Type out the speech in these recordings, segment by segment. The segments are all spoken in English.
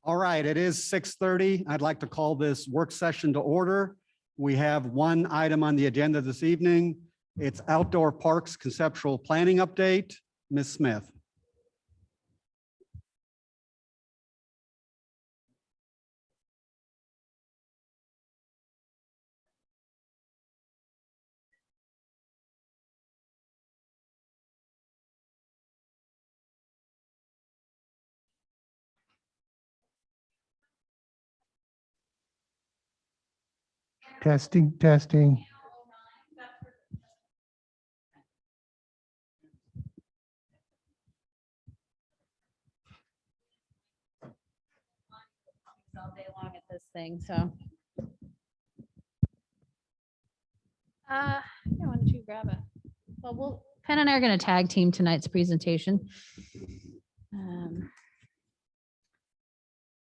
All right, it is 6:30. I'd like to call this work session to order. We have one item on the agenda this evening. It's Outdoor Parks Conceptual Planning Update. Ms. Smith. Testing, testing. All day long at this thing, so. Yeah, why don't you grab it? Well, Penn and I are going to tag team tonight's presentation. Let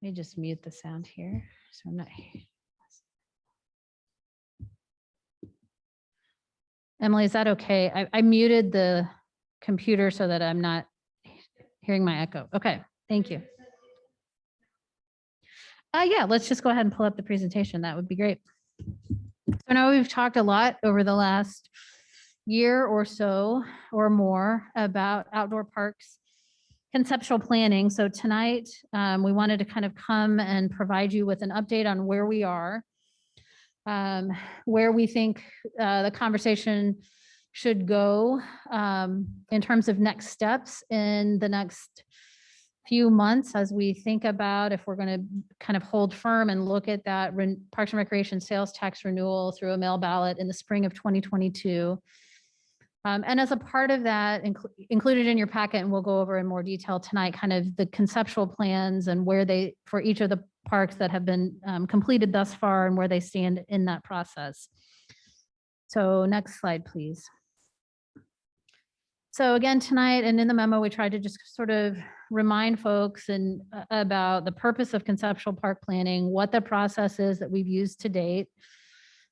me just mute the sound here, so I'm not. Emily, is that okay? I muted the computer so that I'm not hearing my echo. Okay, thank you. Yeah, let's just go ahead and pull up the presentation. That would be great. So I know we've talked a lot over the last year or so or more about outdoor parks conceptual planning. So tonight we wanted to kind of come and provide you with an update on where we are, where we think the conversation should go in terms of next steps in the next few months as we think about if we're going to kind of hold firm and look at that Parks and Recreation sales tax renewal through a mail ballot in the spring of 2022. And as a part of that, included in your packet, and we'll go over in more detail tonight, kind of the conceptual plans and where they, for each of the parks that have been completed thus far and where they stand in that process. So next slide, please. So again, tonight and in the memo, we tried to just sort of remind folks and about the purpose of conceptual park planning, what the process is that we've used to date.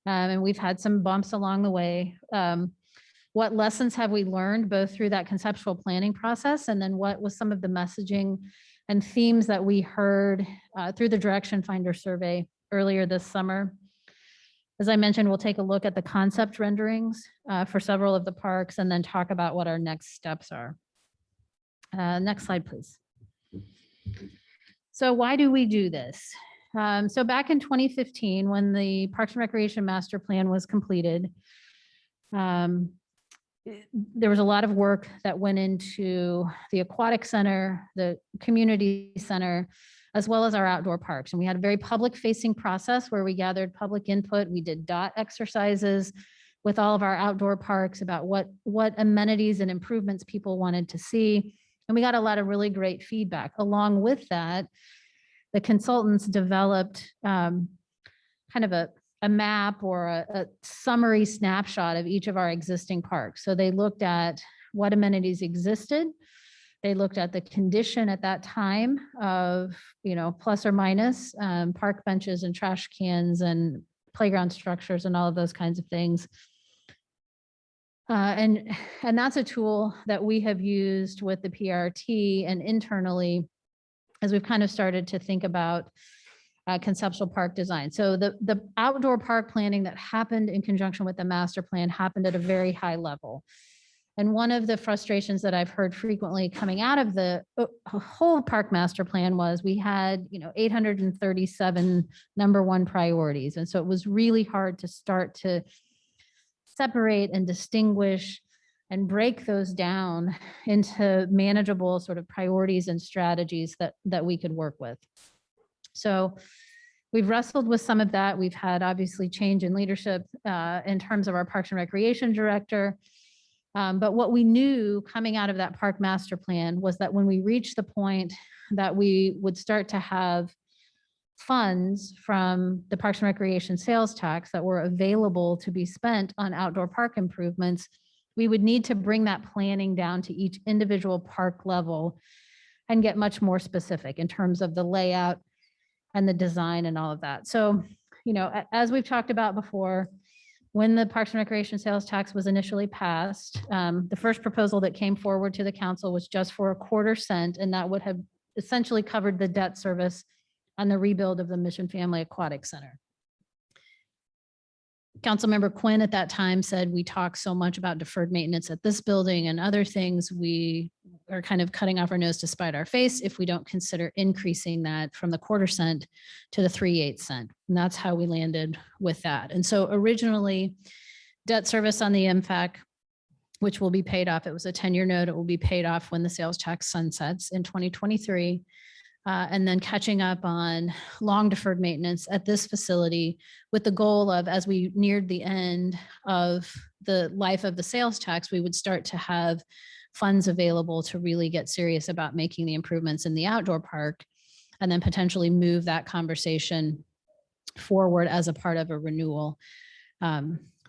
And we've had some bumps along the way. What lessons have we learned both through that conceptual planning process, and then what was some of the messaging and themes that we heard through the Direction Finder survey earlier this summer. As I mentioned, we'll take a look at the concept renderings for several of the parks and then talk about what our next steps are. Next slide, please. So why do we do this? So back in 2015, when the Parks and Recreation Master Plan was completed, there was a lot of work that went into the aquatic center, the community center, as well as our outdoor parks. And we had a very public facing process where we gathered public input. We did dot exercises with all of our outdoor parks about what amenities and improvements people wanted to see. And we got a lot of really great feedback. Along with that, the consultants developed kind of a map or a summary snapshot of each of our existing parks. So they looked at what amenities existed. They looked at the condition at that time of, plus or minus park benches and trash cans and playground structures and all of those kinds of things. And that's a tool that we have used with the PRT and internally as we've kind of started to think about conceptual park design. So the outdoor park planning that happened in conjunction with the master plan happened at a very high level. And one of the frustrations that I've heard frequently coming out of the whole park master plan was we had 837 number one priorities. And so it was really hard to start to separate and distinguish and break those down into manageable sort of priorities and strategies that we could work with. So we've wrestled with some of that. We've had obviously change in leadership in terms of our Parks and Recreation director. But what we knew coming out of that park master plan was that when we reached the point that we would start to have funds from the Parks and Recreation sales tax that were available to be spent on outdoor park improvements, we would need to bring that planning down to each individual park level and get much more specific in terms of the layout and the design and all of that. So, as we've talked about before, when the Parks and Recreation sales tax was initially passed, the first proposal that came forward to the council was just for a 1/4 cent, and that would have essentially covered the debt service on the rebuild of the Mission Family Aquatic Center. Councilmember Quinn at that time said, we talk so much about deferred maintenance at this building and other things. We are kind of cutting off our nose to spite our face if we don't consider increasing that from the 1/4 cent to the 3/8 cent. And that's how we landed with that. And so originally, debt service on the MFAC, which will be paid off. It was a 10-year note. It will be paid off when the sales tax sunsets in 2023. And then catching up on long deferred maintenance at this facility with the goal of, as we neared the end of the life of the sales tax, we would start to have funds available to really get serious about making the improvements in the outdoor park, and then potentially move that conversation forward as a part of a renewal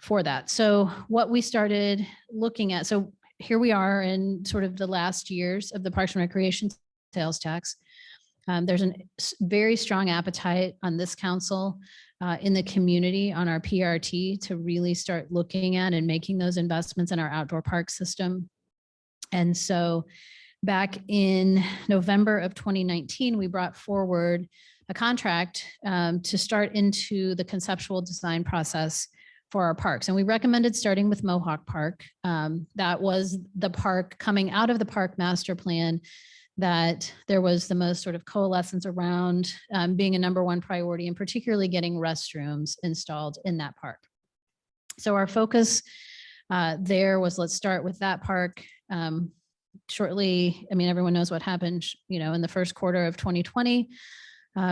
for that. So what we started looking at, so here we are in sort of the last years of the Parks and Recreation sales tax. There's a very strong appetite on this council, in the community, on our PRT, to really start looking at and making those investments in our outdoor park system. And so back in November of 2019, we brought forward a contract to start into the conceptual design process for our parks. And we recommended starting with Mohawk Park. That was the park coming out of the park master plan that there was the most sort of coalescence around, being a #1 priority, and particularly getting restrooms installed in that park. So our focus there was, let's start with that park. Shortly, I mean, everyone knows what happened, in the first quarter of 2020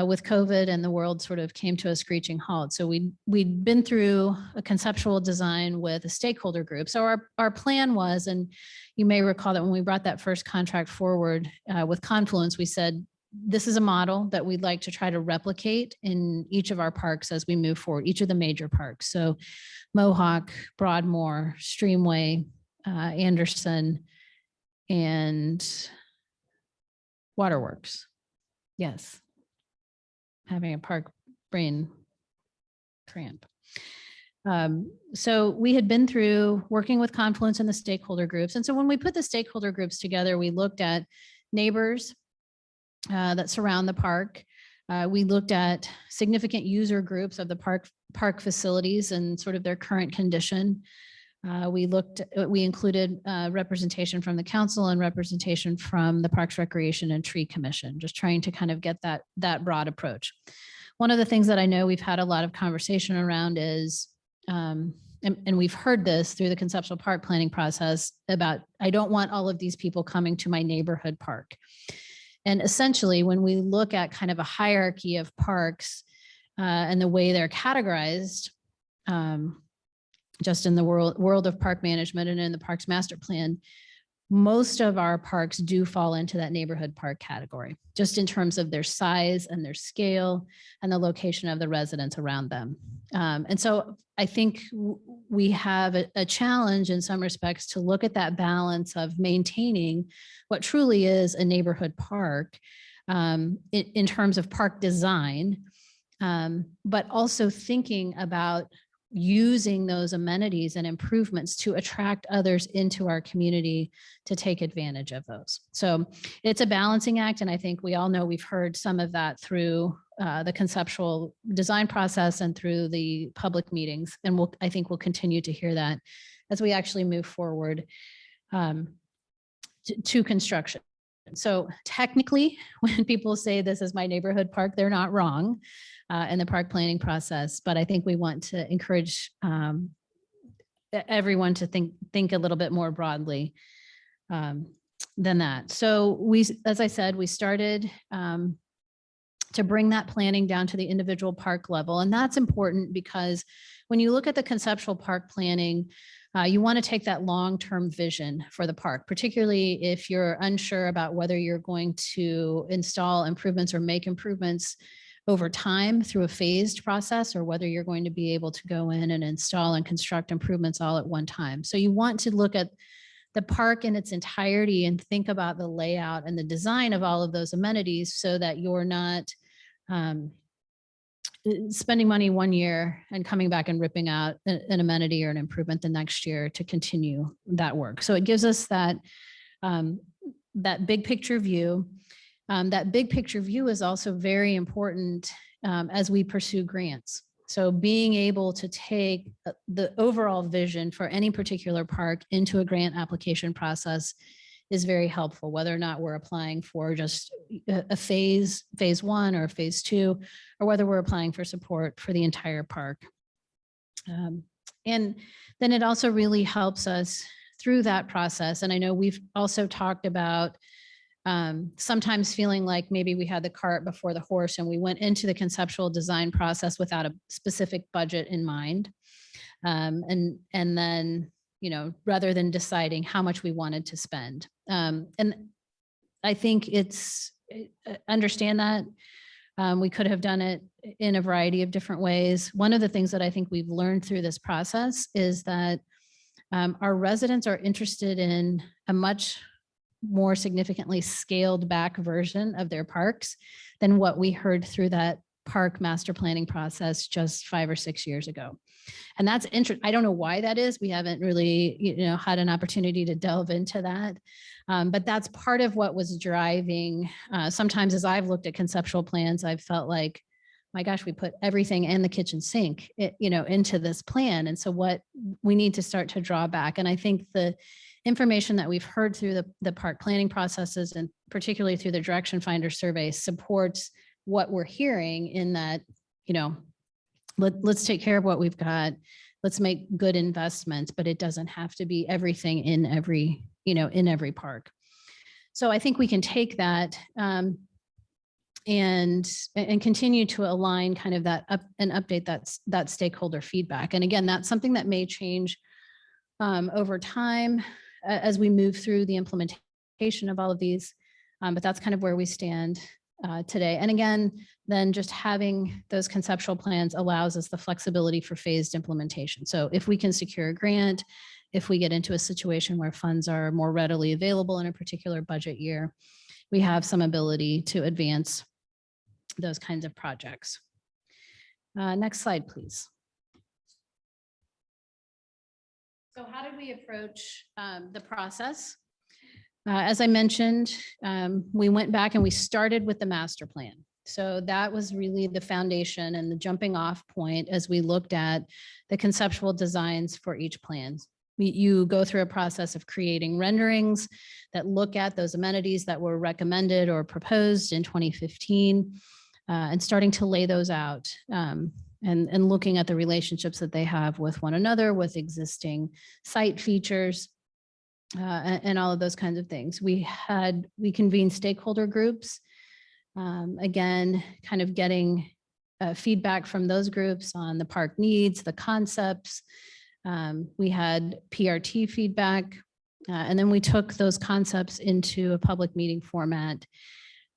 with COVID, and the world sort of came to a screeching halt. So we'd been through a conceptual design with a stakeholder group. So our plan was, and you may recall that when we brought that first contract forward with Confluence, we said, this is a model that we'd like to try to replicate in each of our parks as we move forward, each of the major parks. So Mohawk, Broadmoor, Streamway, Anderson, and Waterworks. Yes. Having a park brain cramp. So we had been through working with Confluence and the stakeholder groups. And so when we put the stakeholder groups together, we looked at neighbors that surround the park. We looked at significant user groups of the park facilities and sort of their current condition. We included representation from the council and representation from the Parks, Recreation, and Tree Commission, just trying to kind of get that broad approach. One of the things that I know we've had a lot of conversation around is, and we've heard this through the conceptual park planning process, about, I don't want all of these people coming to my neighborhood park. And essentially, when we look at kind of a hierarchy of parks and the way they're categorized, just in the world of park management and in the Parks Master Plan, most of our parks do fall into that neighborhood park category, just in terms of their size and their scale and the location of the residents around them. And so I think we have a challenge in some respects to look at that balance of maintaining what truly is a neighborhood park in terms of park design, but also thinking about using those amenities and improvements to attract others into our community to take advantage of those. So it's a balancing act. And I think we all know, we've heard some of that through the conceptual design process and through the public meetings. And I think we'll continue to hear that as we actually move forward to construction. So technically, when people say this is my neighborhood park, they're not wrong in the park planning process. But I think we want to encourage everyone to think a little bit more broadly than that. So as I said, we started to bring that planning down to the individual park level. And that's important because when you look at the conceptual park planning, you want to take that long-term vision for the park, particularly if you're unsure about whether you're going to install improvements or make improvements over time through a phased process, or whether you're going to be able to go in and install and construct improvements all at one time. So you want to look at the park in its entirety and think about the layout and the design of all of those amenities so that you're not spending money one year and coming back and ripping out an amenity or an improvement the next year to continue that work. So it gives us that big picture view. that big picture view is also very important as we pursue grants. So being able to take the overall vision for any particular park into a grant application process is very helpful, whether or not we're applying for just a phase 1 or phase 2, or whether we're applying for support for the entire park. And then it also really helps us through that process. And I know we've also talked about sometimes feeling like maybe we had the cart before the horse and we went into the conceptual design process without a specific budget in mind. And then, you know, rather than deciding how much we wanted to spend. And I think understand that. We could have done it in a variety of different ways. One of the things that I think we've learned through this process is that our residents are interested in a much more significantly scaled back version of their parks than what we heard through that park master planning process just 5 or 6 years ago. And that's interesting. I don't know why that is. We haven't really, had an opportunity to delve into that. But that's part of what was driving. Sometimes as I've looked at conceptual plans, I've felt like, my gosh, we put everything and the kitchen sink, into this plan. And so what we need to start to draw back. And I think the information that we've heard through the park planning processes, and particularly through the direction finder survey, supports what we're hearing in that, let's take care of what we've got. Let's make good investments, but it doesn't have to be everything in every park. So I think we can take that and continue to align kind of that up and update that stakeholder feedback. And again, that's something that may change over time as we move through the implementation of all of these. But that's kind of where we stand today. And again, then just having those conceptual plans allows us the flexibility for phased implementation. So if we can secure a grant, if we get into a situation where funds are more readily available in a particular budget year, we have some ability to advance those kinds of projects. Next slide, please. So how did we approach the process? As I mentioned, we went back and we started with the master plan. So that was really the foundation and the jumping off point as we looked at the conceptual designs for each plan. You go through a process of creating renderings that look at those amenities that were recommended or proposed in 2015 and starting to lay those out and looking at the relationships that they have with one another, with existing site features, and all of those kinds of things. We convened stakeholder groups, again, kind of getting feedback from those groups on the park needs, the concepts. We had PRT feedback, and then we took those concepts into a public meeting format,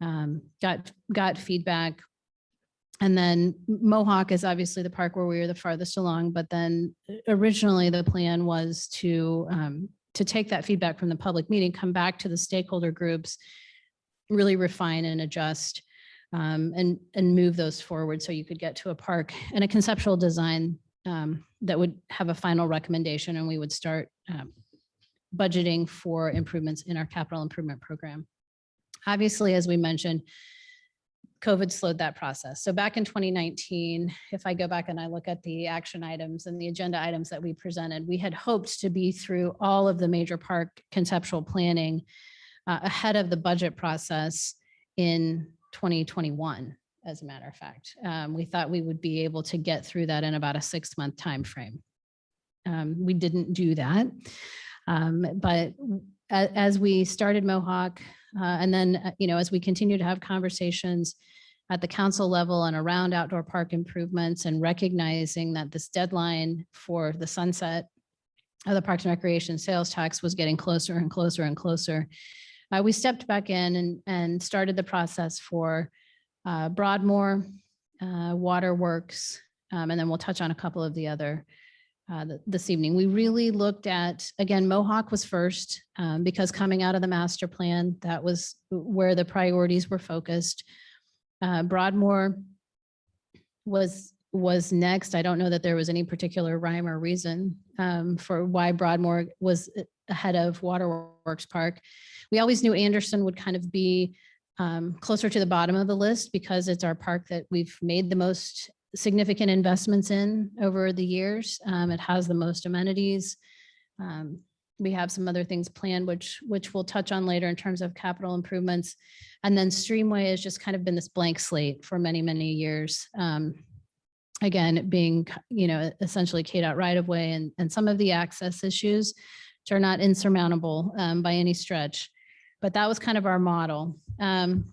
got feedback. And then Mohawk is obviously the park where we were the farthest along, but then originally the plan was to take that feedback from the public meeting, come back to the stakeholder groups, really refine and adjust and move those forward so you could get to a park and a conceptual design that would have a final recommendation, and we would start budgeting for improvements in our capital improvement program. Obviously, as we mentioned, COVID slowed that process. So back in 2019, if I go back and I look at the action items and the agenda items that we presented, we had hoped to be through all of the major park conceptual planning ahead of the budget process in 2021, as a matter of fact. We thought we would be able to get through that in about a 6-month time frame. We didn't do that. But as we started Mohawk, and then, as we continue to have conversations at the council level and around outdoor park improvements and recognizing that this deadline for the sunset of the Parks and Recreation sales tax was getting closer and closer and closer, we stepped back in and started the process for Broadmoor, Waterworks, and then we'll touch on a couple of the other this evening. We really looked at, again, Mohawk was first because coming out of the master plan, that was where the priorities were focused. Broadmoor was next. I don't know that there was any particular rhyme or reason for why Broadmoor was ahead of Waterworks Park. We always knew Anderson would kind of be closer to the bottom of the list because it's our park that we've made the most significant investments in over the years. It has the most amenities. We have some other things planned, which we'll touch on later in terms of capital improvements. And then Streamway has just kind of been this blank slate for many, many years. Again, it being, essentially KDOT right of way and some of the access issues, which are not insurmountable by any stretch. But that was kind of our model. And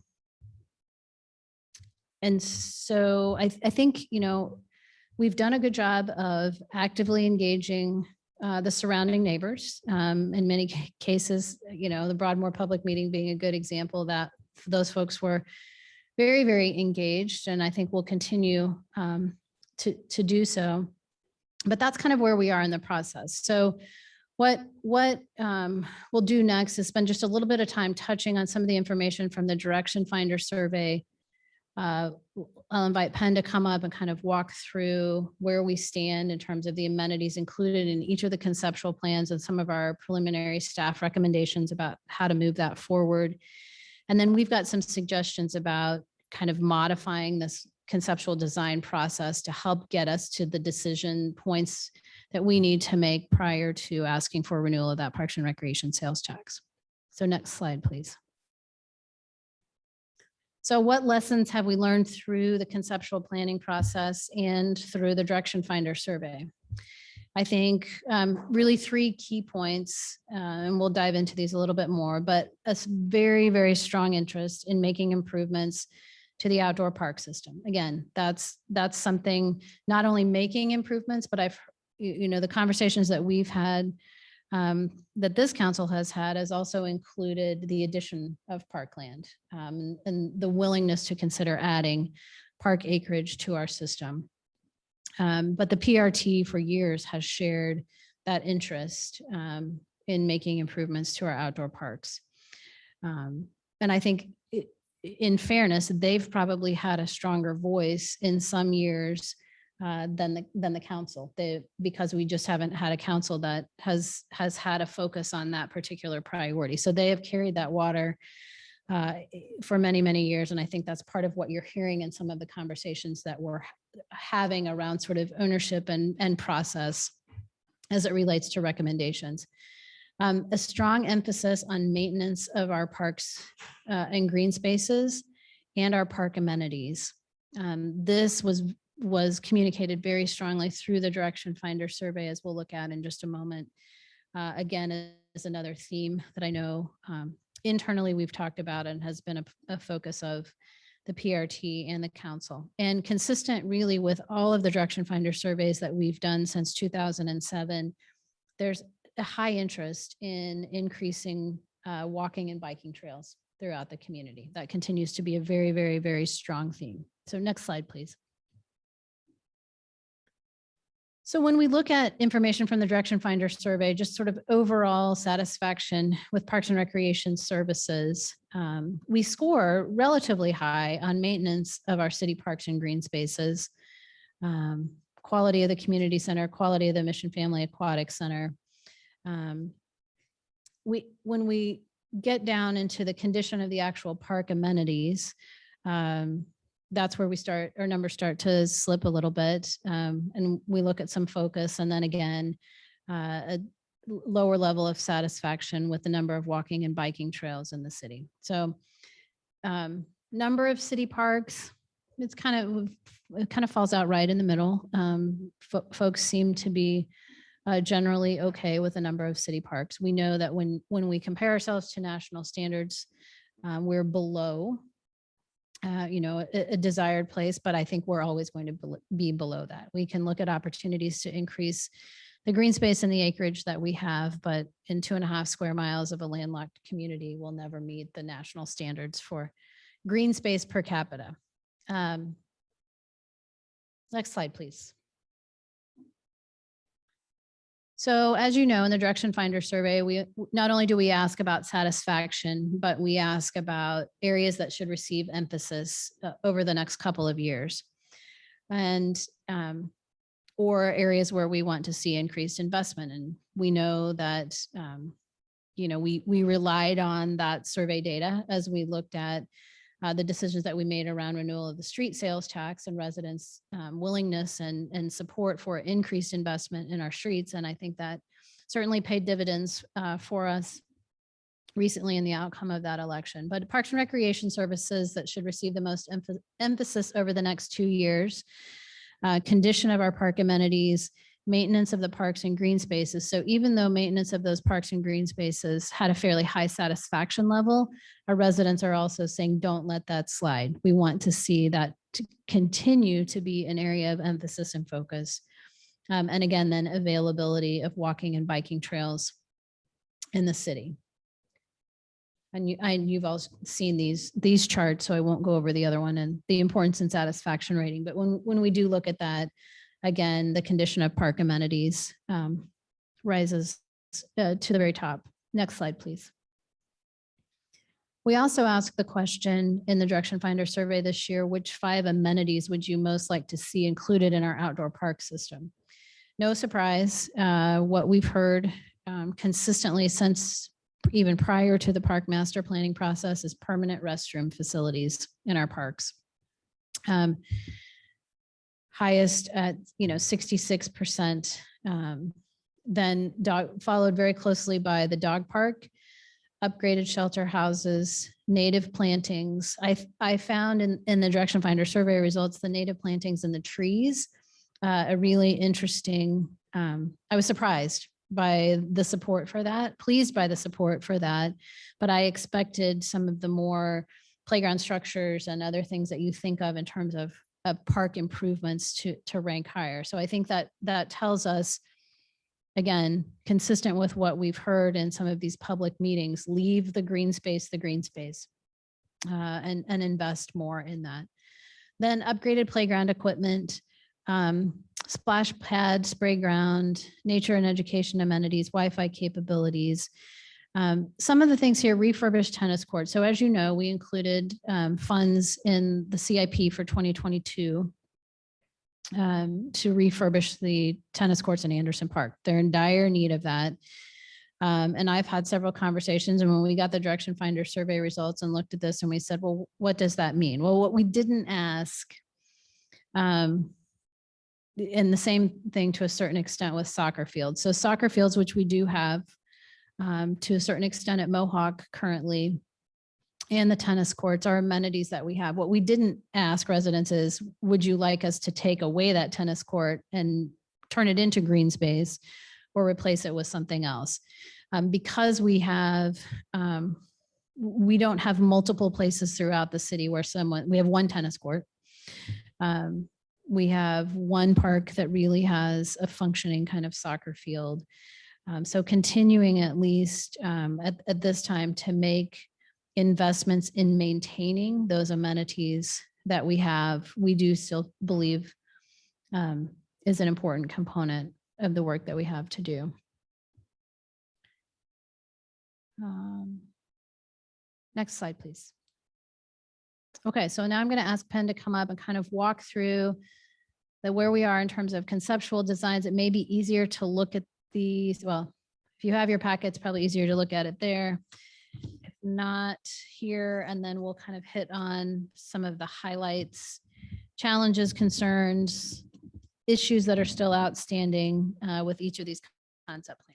so I think, we've done a good job of actively engaging the surrounding neighbors. In many cases, the Broadmoor public meeting being a good example of that. Those folks were very, very engaged, and I think we'll continue to do so. But that's kind of where we are in the process. So what we'll do next is spend just a little bit of time touching on some of the information from the Direction Finder survey. I'll invite Penn to come up and kind of walk through where we stand in terms of the amenities included in each of the conceptual plans and some of our preliminary staff recommendations about how to move that forward. And then we've got some suggestions about kind of modifying this conceptual design process to help get us to the decision points that we need to make prior to asking for renewal of that Parks and Recreation sales tax. So next slide, please. So what lessons have we learned through the conceptual planning process and through the Direction Finder survey? I think really 3 key points, and we'll dive into these a little bit more, but a very, very strong interest in making improvements to the outdoor park system. Again, that's something, not only making improvements, but the conversations that we've had, that this council has had, has also included the addition of parkland and the willingness to consider adding park acreage to our system. But the PRT for years has shared that interest in making improvements to our outdoor parks. And I think in fairness, they've probably had a stronger voice in some years than the council, because we just haven't had a council that has had a focus on that particular priority. So they have carried that water for many, many years. And I think that's part of what you're hearing in some of the conversations that we're having around sort of ownership and process as it relates to recommendations. A strong emphasis on maintenance of our parks and green spaces and our park amenities. This was communicated very strongly through the Direction Finder survey, as we'll look at in just a moment. Again, is another theme that I know internally we've talked about and has been a focus of the PRT and the council, and consistent really with all of the Direction Finder surveys that we've done since 2007. There's a high interest in increasing walking and biking trails throughout the community. That continues to be a very, very, very strong theme. So next slide, please. So when we look at information from the Direction Finder survey, just sort of overall satisfaction with Parks and Recreation services, we score relatively high on maintenance of our city parks and green spaces, quality of the community center, quality of the Mission Family Aquatic Center. When we get down into the condition of the actual park amenities, that's where our numbers start to slip a little bit. And we look at some focus, and then again, a lower level of satisfaction with the number of walking and biking trails in the city. So number of city parks, it kind of falls out right in the middle. Folks seem to be generally okay with the number of city parks. We know that when we compare ourselves to national standards, we're below a desired place, but I think we're always going to be below that. We can look at opportunities to increase the green space and the acreage that we have, but in 2.5 square miles of a landlocked community, we'll never meet the national standards for green space per capita. Next slide, please. So as you know, in the Direction Finder survey, we not only do we ask about satisfaction, but we ask about areas that should receive emphasis over the next couple of years, and or areas where we want to see increased investment. And we know that we relied on that survey data as we looked at the decisions that we made around renewal of the street sales tax and residents' willingness and support for increased investment in our streets. And I think that certainly paid dividends for us recently in the outcome of that election. But Parks and Recreation Services that should receive the most emphasis over the next 2 years, condition of our park amenities, maintenance of the parks and green spaces. So even though maintenance of those parks and green spaces had a fairly high satisfaction level, our residents are also saying, don't let that slide. We want to see that to continue to be an area of emphasis and focus. And again, then availability of walking and biking trails in the city. And you've all seen these charts, so I won't go over the other one and the importance and satisfaction rating. But when we do look at that, again, the condition of park amenities rises to the very top. Next slide, please. We also asked the question in the Direction Finder survey this year, which 5 amenities would you most like to see included in our outdoor park system? No surprise, what we've heard consistently since even prior to the park master planning process is permanent restroom facilities in our parks. Highest at 66%, then followed very closely by the dog park, upgraded shelter houses, native plantings. I found in the Direction Finder survey results, the native plantings and the trees, a really interesting, I was surprised by the support for that, pleased by the support for that, but I expected some of the more playground structures and other things that you think of in terms of park improvements to rank higher. So I think that tells us, again, consistent with what we've heard in some of these public meetings, leave the green space, and invest more in that. Then upgraded playground equipment, splash pad, spray ground, nature and education amenities, Wi-Fi capabilities. Some of the things here, refurbished tennis courts. So as you know, we included funds in the CIP for 2022 to refurbish the tennis courts in Anderson Park. They're in dire need of that. And I've had several conversations, and when we got the Direction Finder survey results and looked at this and we said, well, what does that mean? Well, what we didn't ask, and the same thing to a certain extent with soccer fields. So soccer fields, which we do have to a certain extent at Mohawk currently, and the tennis courts are amenities that we have. What we didn't ask residents is, would you like us to take away that tennis court and turn it into green space or replace it with something else? Because we don't have multiple places throughout the city where we have one tennis court. We have one park that really has a functioning kind of soccer field. So continuing at least at this time to make investments in maintaining those amenities that we have, we do still believe is an important component of the work that we have to do. Next slide, please. Okay, so now I'm going to ask Penn to come up and kind of walk through where we are in terms of conceptual designs. It may be easier to look at these. Well, if you have your packet, it's probably easier to look at it there. If not, here, and then we'll kind of hit on some of the highlights, challenges, concerns, issues that are still outstanding with each of these concept plans.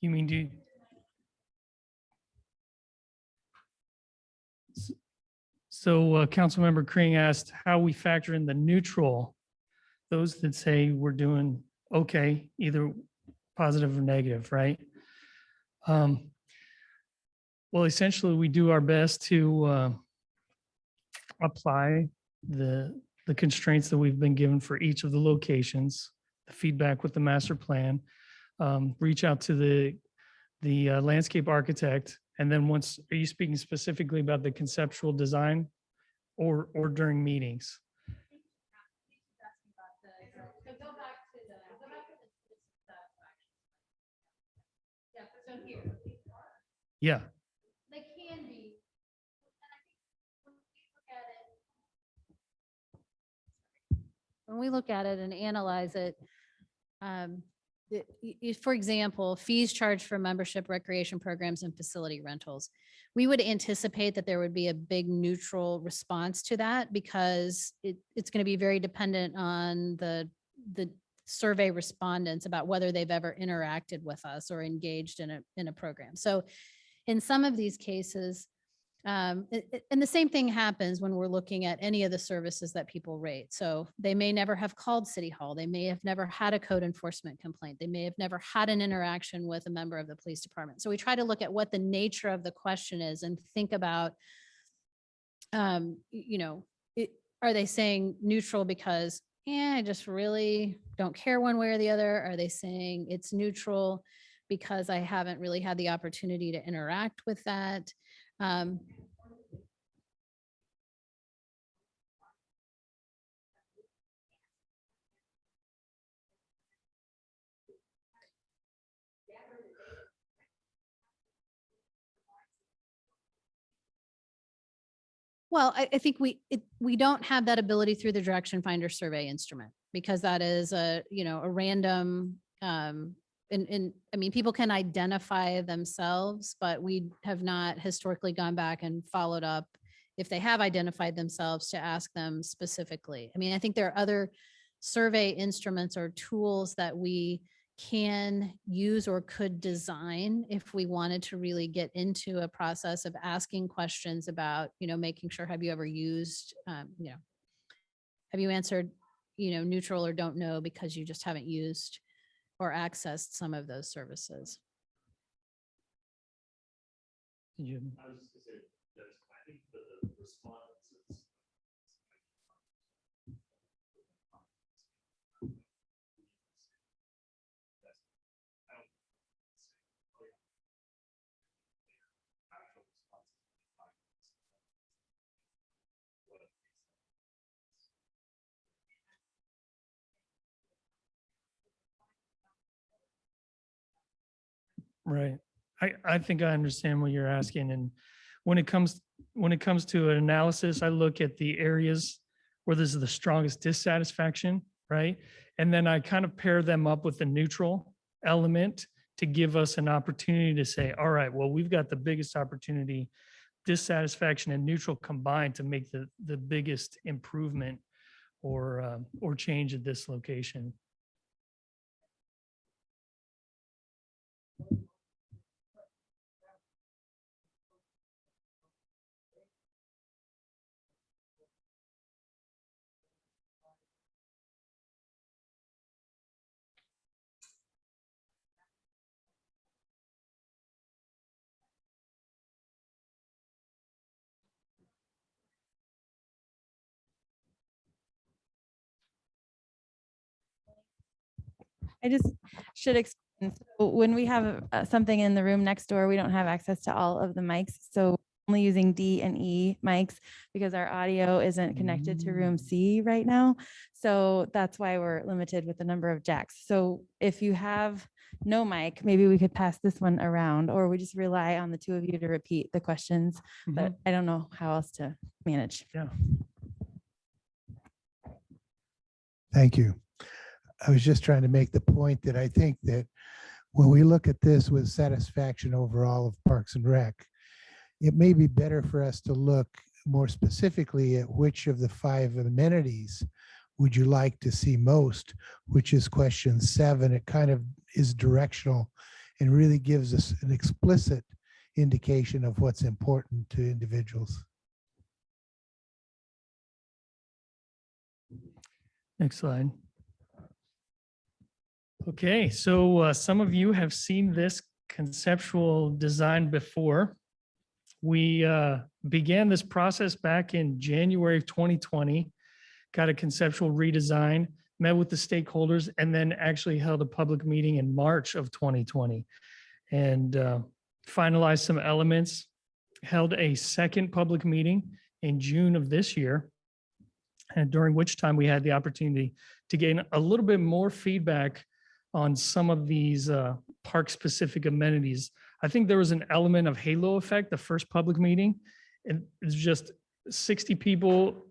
You mean So Councilmember Kring asked how we factor in the neutral, those that say we're doing okay, either positive or negative, right? Well, essentially, we do our best to apply the constraints that we've been given for each of the locations, the feedback with the master plan, reach out to the landscape architect. And then once, are you speaking specifically about the conceptual design or during meetings? Yeah. They can be. When we look at it and analyze it, for example, fees charged for membership, recreation programs, and facility rentals. We would anticipate that there would be a big neutral response to that because it's going to be very dependent on the survey respondents about whether they've ever interacted with us or engaged in a program. So in some of these cases, and the same thing happens when we're looking at any of the services that people rate. So they may never have called City Hall. They may have never had a code enforcement complaint. They may have never had an interaction with a member of the police department. So we try to look at what the nature of the question is and think about, are they saying neutral because, I just really don't care one way or the other? Are they saying it's neutral because I haven't really had the opportunity to interact with that? Well, I think we don't have that ability through the direction finder survey instrument because that is a random, and I mean, people can identify themselves, but we have not historically gone back and followed up if they have identified themselves to ask them specifically. I mean, I think there are other survey instruments or tools that we can use or could design if we wanted to really get into a process of asking questions about, making sure, have you ever used, have you answered, neutral or don't know because you just haven't used or accessed some of those services. Did you? I was just gonna say, that's, I think that the response is. Right. I think I understand what you're asking. And when it comes to an analysis, I look at the areas where there's the strongest dissatisfaction, right? And then I kind of pair them up with the neutral element to give us an opportunity to say, all right, well, we've got the biggest opportunity, dissatisfaction and neutral combined to make the biggest improvement or change at this location. I just should explain. So when we have something in the room next door, we don't have access to all of the mics. So only using D and E mics because our audio isn't connected to room C right now. So that's why we're limited with the number of jacks. So if you have no mic, maybe we could pass this one around, or we just rely on the two of you to repeat the questions. But I don't know how else to manage. Yeah. Thank you. I was just trying to make the point that I think that when we look at this with satisfaction overall of Parks and Rec, it may be better for us to look more specifically at which of the 5 amenities would you like to see most, which is question 7. It kind of is directional and really gives us an explicit indication of what's important to individuals. Next slide. Okay, so some of you have seen this conceptual design before. We began this process back in January of 2020, got a conceptual redesign, met with the stakeholders, and then actually held a public meeting in March of 2020 and finalized some elements, held a second public meeting in June of this year, and during which time we had the opportunity to gain a little bit more feedback on some of these park-specific amenities. I think there was an element of halo effect, the first public meeting. And it's just 60 people,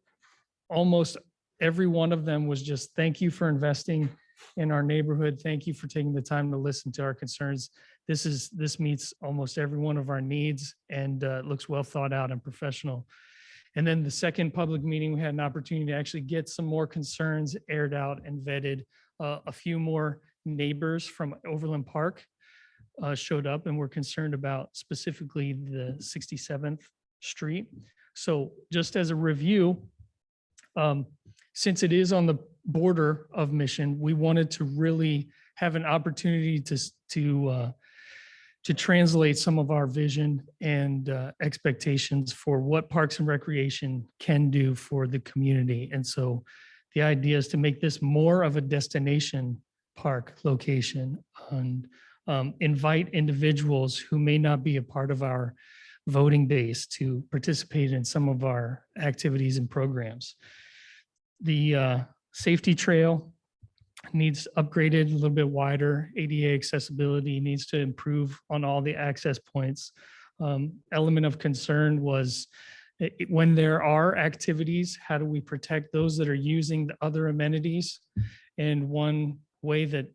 almost every one of them was just, thank you for investing in our neighborhood. Thank you for taking the time to listen to our concerns. This meets almost every one of our needs and looks well thought out and professional. And then the second public meeting, we had an opportunity to actually get some more concerns aired out and vetted. A few more neighbors from Overland Park showed up and were concerned about specifically the 67th Street. So just as a review, since it is on the border of Mission, we wanted to really have an opportunity to translate some of our vision and expectations for what Parks and Recreation can do for the community. And so the idea is to make this more of a destination park location and invite individuals who may not be a part of our voting base to participate in some of our activities and programs. The safety trail needs upgraded, a little bit wider. ADA accessibility needs to improve on all the access points. Element of concern was when there are activities, how do we protect those that are using the other amenities? And one way that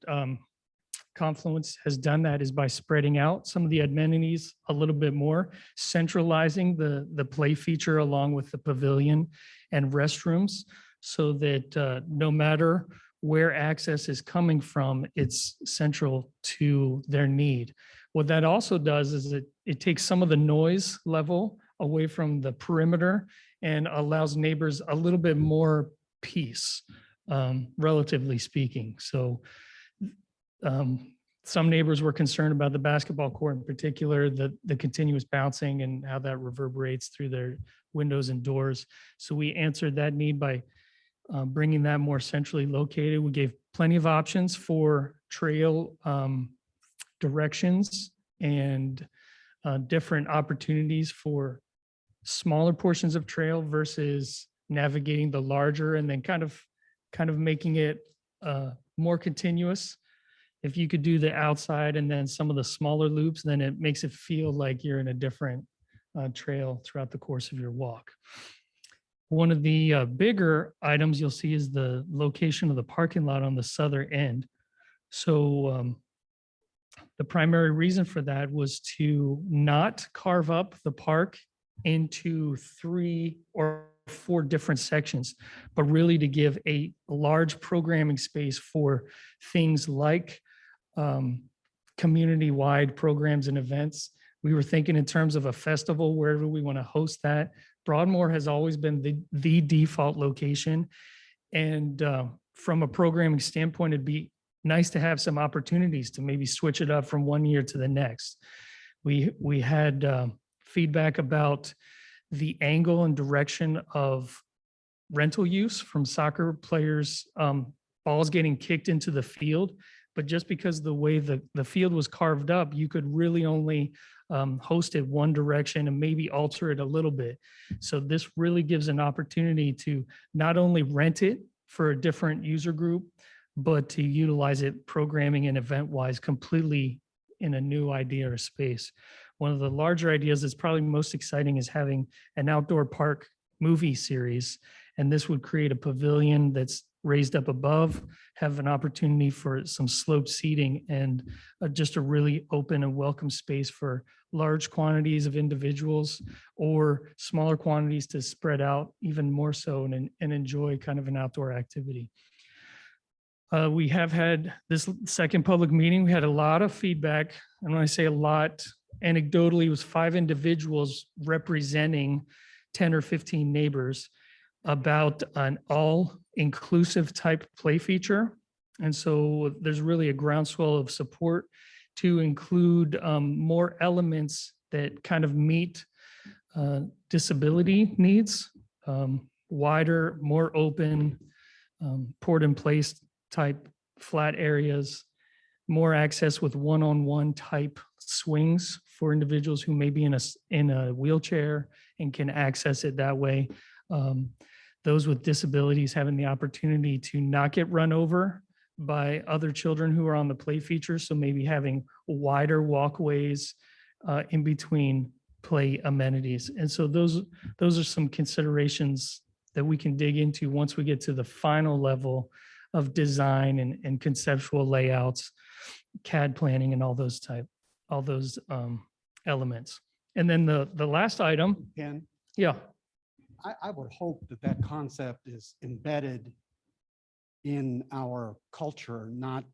Confluence has done that is by spreading out some of the amenities a little bit more, centralizing the play feature along with the pavilion and restrooms so that no matter where access is coming from, it's central to their need. What that also does is it takes some of the noise level away from the perimeter and allows neighbors a little bit more peace, relatively speaking. So some neighbors were concerned about the basketball court in particular, the continuous bouncing and how that reverberates through their windows and doors. So we answered that need by bringing that more centrally located. We gave plenty of options for trail directions and different opportunities for smaller portions of trail versus navigating the larger and then kind of making it more continuous. If you could do the outside and then some of the smaller loops, then it makes it feel like you're in a different trail throughout the course of your walk. One of the bigger items you'll see is the location of the parking lot on the southern end. So the primary reason for that was to not carve up the park into 3 or 4 different sections, but really to give a large programming space for things like community-wide programs and events. We were thinking in terms of a festival, wherever we want to host that. Broadmoor has always been the default location. And from a programming standpoint, it'd be nice to have some opportunities to maybe switch it up from one year to the next. We had feedback about the angle and direction of rental use from soccer players, balls getting kicked into the field. But just because the way the field was carved up, you could really only host it one direction and maybe alter it a little bit. So this really gives an opportunity to not only rent it for a different user group, but to utilize it programming and event-wise completely in a new idea or space. One of the larger ideas that's probably most exciting is having an outdoor park movie series. And this would create a pavilion that's raised up above, have an opportunity for some sloped seating and just a really open and welcome space for large quantities of individuals or smaller quantities to spread out even more so and enjoy kind of an outdoor activity. We have had this second public meeting. We had a lot of feedback. And when I say a lot, anecdotally, it was 5 individuals representing 10 or 15 neighbors about an all-inclusive type play feature. And so there's really a groundswell of support to include more elements that kind of meet disability needs, wider, more open, poured in place type flat areas, more access with one-on-one type swings for individuals who may be in a wheelchair and can access it that way. Those with disabilities having the opportunity to not get run over by other children who are on the play feature. So maybe having wider walkways in between play amenities. And so those are some considerations that we can dig into once we get to the final level of design and conceptual layouts, CAD planning, and all those elements. And then the last item, Ken, yeah, I would hope that that concept is embedded in our culture, not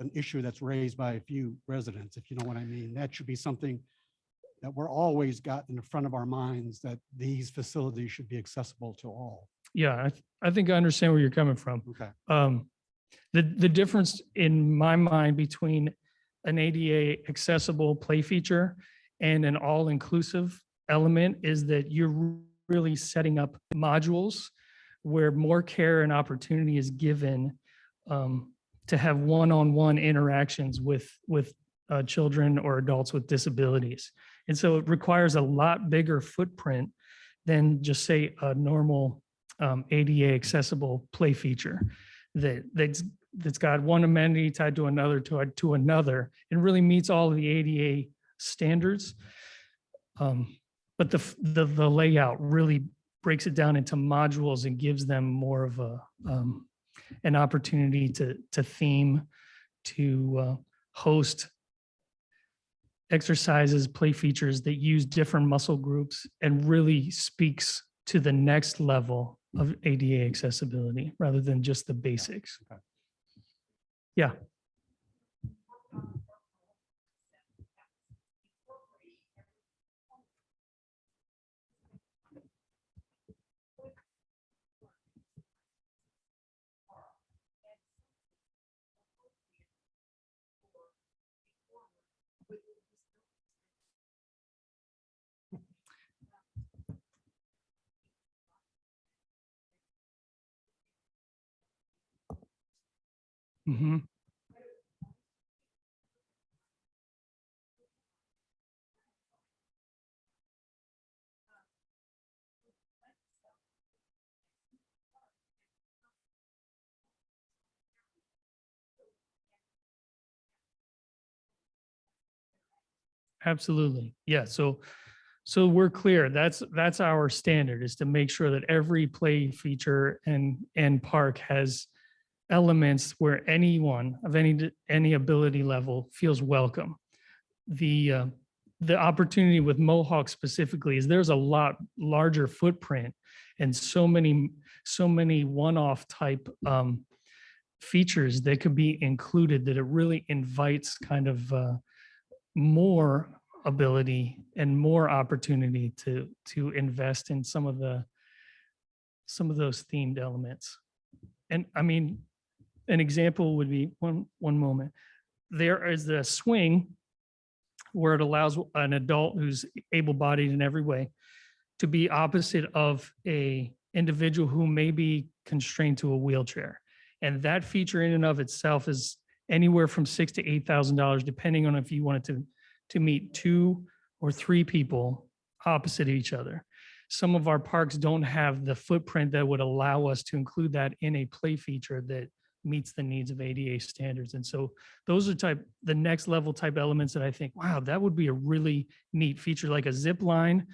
an issue that's raised by a few residents, if you know what I mean. That should be something that we're always got in the front of our minds, that these facilities should be accessible to all. yeah, I think I understand where you're coming from. Okay. The difference in my mind between an ADA accessible play feature and an all-inclusive element is that you're really setting up modules where more care and opportunity is given to have one-on-one interactions with children or adults with disabilities. And so it requires a lot bigger footprint than just say a normal ADA accessible play feature that's got one amenity tied to another, and really meets all of the ADA standards. But the layout really breaks it down into modules and gives them more of an opportunity to theme, to host exercises, play features that use different muscle groups, and really speaks to the next level of ADA accessibility rather than just the basics. Okay. Yeah. Mhm. Absolutely. Yeah. So we're clear. That's our standard, is to make sure that every play feature and park has elements where anyone of any ability level feels welcome. The opportunity with Mohawk specifically is there's a lot larger footprint and so many one-off type features that could be included, that it really invites kind of more ability and more opportunity to invest in some of those themed elements. And I mean, an example would be one moment. There is a swing where it allows an adult who's able-bodied in every way to be opposite of a individual who may be constrained to a wheelchair. And that feature in and of itself is anywhere from $6,000 to $8,000, depending on if you wanted to meet 2 or 3 people opposite of each other. Some of our parks don't have the footprint that would allow us to include that in a play feature that meets the needs of ADA standards. And so those are the next level type elements that I think, wow, that would be a really neat feature. Like a zip line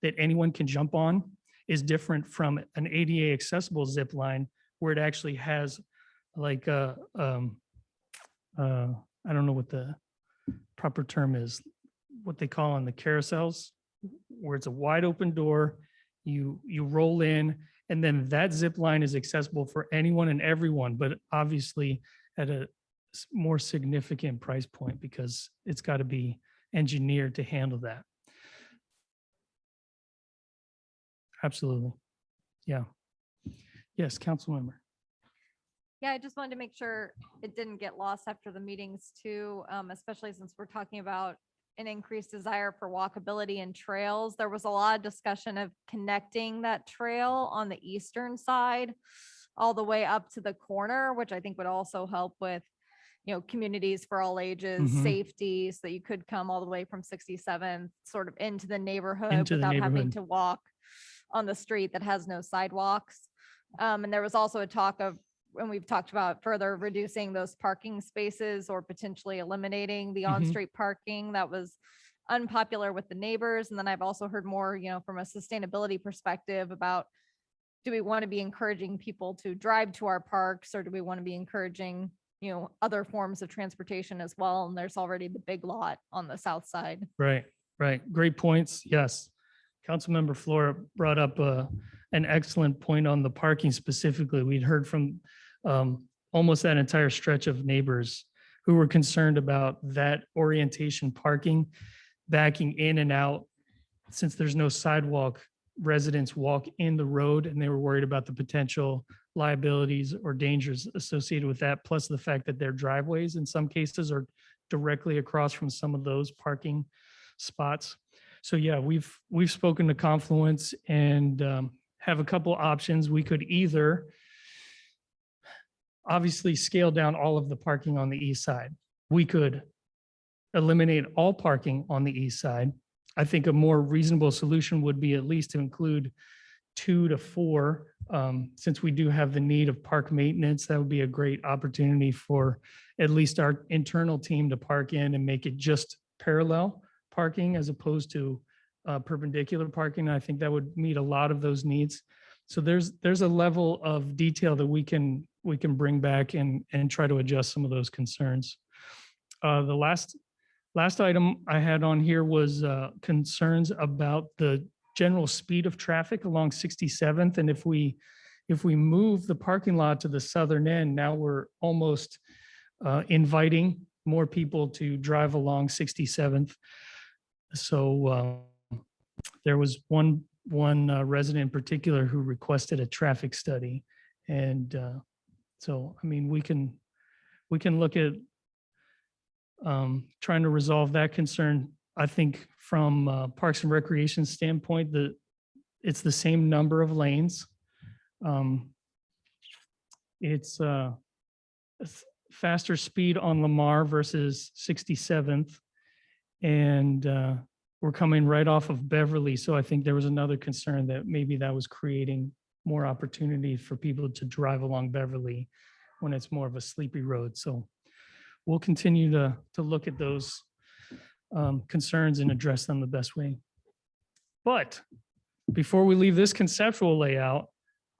that anyone can jump on is different from an ADA accessible zip line, where it actually has like I don't know what the proper term is, what they call on the carousels, where it's a wide open door, you roll in, and then that zip line is accessible for anyone and everyone, but obviously at a more significant price point because it's got to be engineered to handle that. Absolutely. Yeah. Yes, council member. Yeah, I just wanted to make sure it didn't get lost after the meetings too, especially since we're talking about an increased desire for walkability and trails. There was a lot of discussion of connecting that trail on the eastern side all the way up to the corner, which I think would also help with, communities for all ages, Mhm. safety, so that you could come all the way from 67th sort of into the neighborhood Into the without having neighborhood. to walk on the street that has no sidewalks. And there was also a talk of, when we've talked about further reducing those parking spaces or potentially eliminating the Mhm. on-street parking, that was unpopular with the neighbors. And then I've also heard more, from a sustainability perspective about, do we want to be encouraging people to drive to our parks, or do we want to be encouraging, other forms of transportation as well? And there's already the big lot on the south side. Right, right. Great points. Yes. Councilmember Flora brought up an excellent point on the parking specifically. We'd heard from almost that entire stretch of neighbors who were concerned about that orientation parking, backing in and out. Since there's no sidewalk, residents walk in the road, and they were worried about the potential liabilities or dangers associated with that, plus the fact that their driveways in some cases are directly across from some of those parking spots. So yeah, we've spoken to Confluence and have a couple options. We could either obviously scale down all of the parking on the east side. We could eliminate all parking on the east side. I think a more reasonable solution would be at least to include 2 to 4. Since we do have the need of park maintenance, that would be a great opportunity for at least our internal team to park in and make it just parallel parking as opposed to perpendicular parking. I think that would meet a lot of those needs. So there's a level of detail that we can bring back and try to adjust some of those concerns. The last item I had on here was concerns about the general speed of traffic along 67th. And if we move the parking lot to the southern end, now we're almost inviting more people to drive along 67th. So there was one resident in particular who requested a traffic study. And so, I mean, we can look at trying to resolve that concern. I think from Parks and Recreation standpoint, it's the same number of lanes. It's faster speed on Lamar versus 67th. And we're coming right off of Beverly. So I think there was another concern that maybe that was creating more opportunity for people to drive along Beverly when it's more of a sleepy road. So we'll continue to look at those concerns and address them the best way. But before we leave this conceptual layout,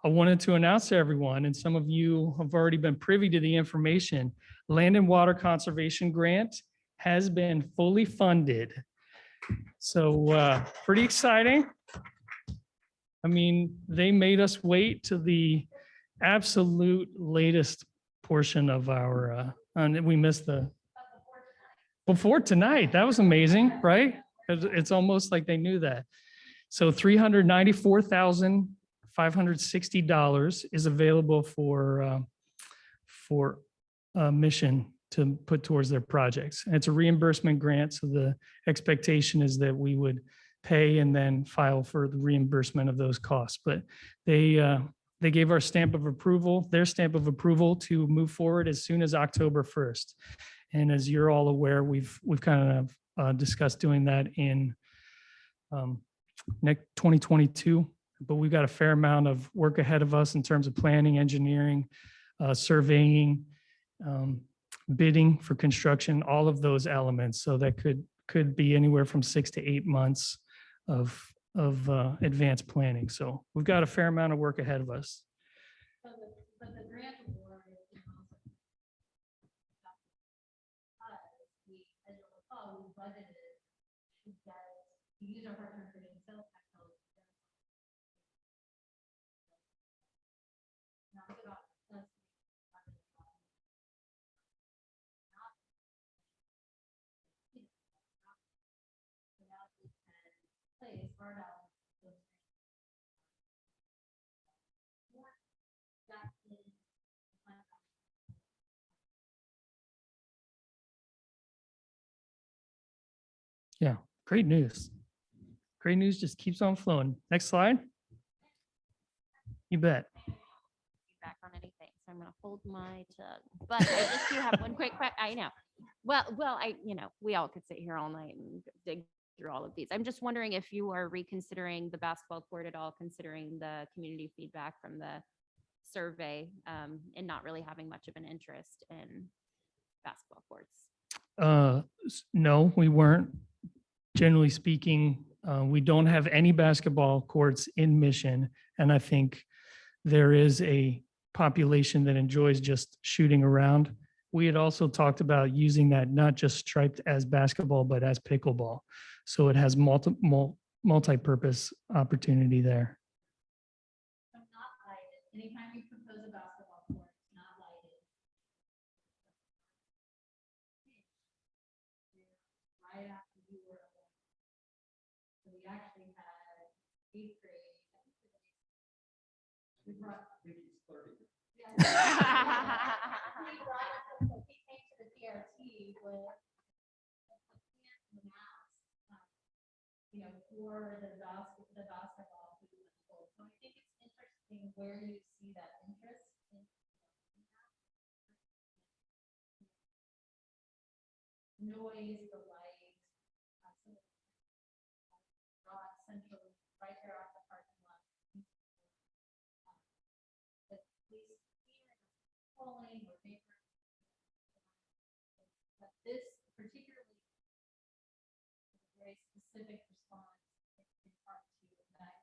I wanted to announce to everyone, and some of you have already been privy to the information, Land and Water Conservation Grant has been fully funded. So pretty exciting. I mean, they made us wait to the absolute latest portion of our, and we missed the before tonight. That was amazing, right? It's almost like they knew that. So $394,560 is available for mission to put towards their projects. And it's a reimbursement grant. So the expectation is that we would pay and then file for the reimbursement of those costs. But they gave our stamp of approval, their stamp of approval to move forward as soon as October 1st. And as you're all aware, we've kind of discussed doing that in next 2022, but we've got a fair amount of work ahead of us in terms of planning, engineering, surveying, bidding for construction, all of those elements. So that could be anywhere from 6 to 8 months of advanced planning. So we've got a fair amount of work ahead of us. But the grant award is as you'll recall, we budgeted to use our partner for sales tax dollars. Now it's about us. So now we can place our dollars. Yeah, great news. Great news just keeps on flowing. Next slide. You bet. Back on anything, so I'm gonna hold my tongue. But I just do have one quick question. I know. Well, we all could sit here all night and dig through all of these. I'm just wondering if you are reconsidering the basketball court at all, considering the community feedback from the survey, and not really having much of an interest in basketball courts. No, we weren't. generally speaking, we don't have any basketball courts in Mission. And I think there is a population that enjoys just shooting around. We had also talked about using that not just striped as basketball, but as pickleball. So it has multi-purpose opportunity there. Not lighted. Anytime you propose a basketball court, it's not lighted. Right after you were, so we actually had 8th grade. We brought. We brought, he came to the PRT with for the basketball. So I think it's interesting where you see that interest. Noise, the light, central, right there off the parking lot. The police polling or neighbors. But this particularly very specific response in part two of that.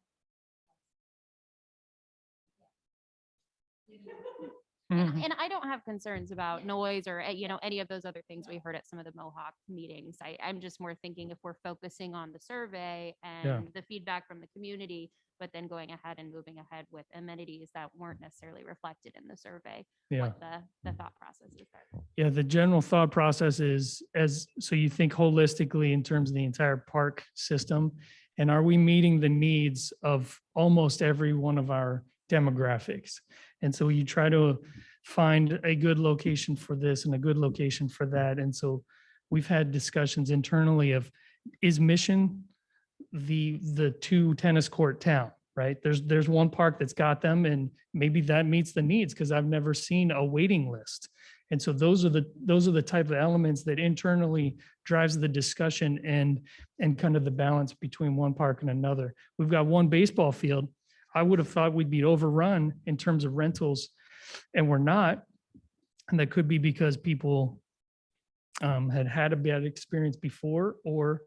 And I don't have concerns about noise or, any of those other things we heard at some of the Mohawk meetings. I'm just more thinking if we're focusing on the survey and the feedback from the community, but then going ahead and moving ahead with amenities that weren't necessarily reflected in the survey, what the thought process is there. Yeah, the general thought process is so you think holistically in terms of the entire park system, and are we meeting the needs of almost every one of our demographics? And so you try to find a good location for this and a good location for that. And so we've had discussions internally of, is Mission the 2 tennis court town, right? There's one park that's got them, and maybe that meets the needs because I've never seen a waiting list. And so those are the type of elements that internally drives the discussion and kind of the balance between one park and another. We've got one baseball field. I would have thought we'd be overrun in terms of rentals, and we're not. And that could be because people had a bad experience before, or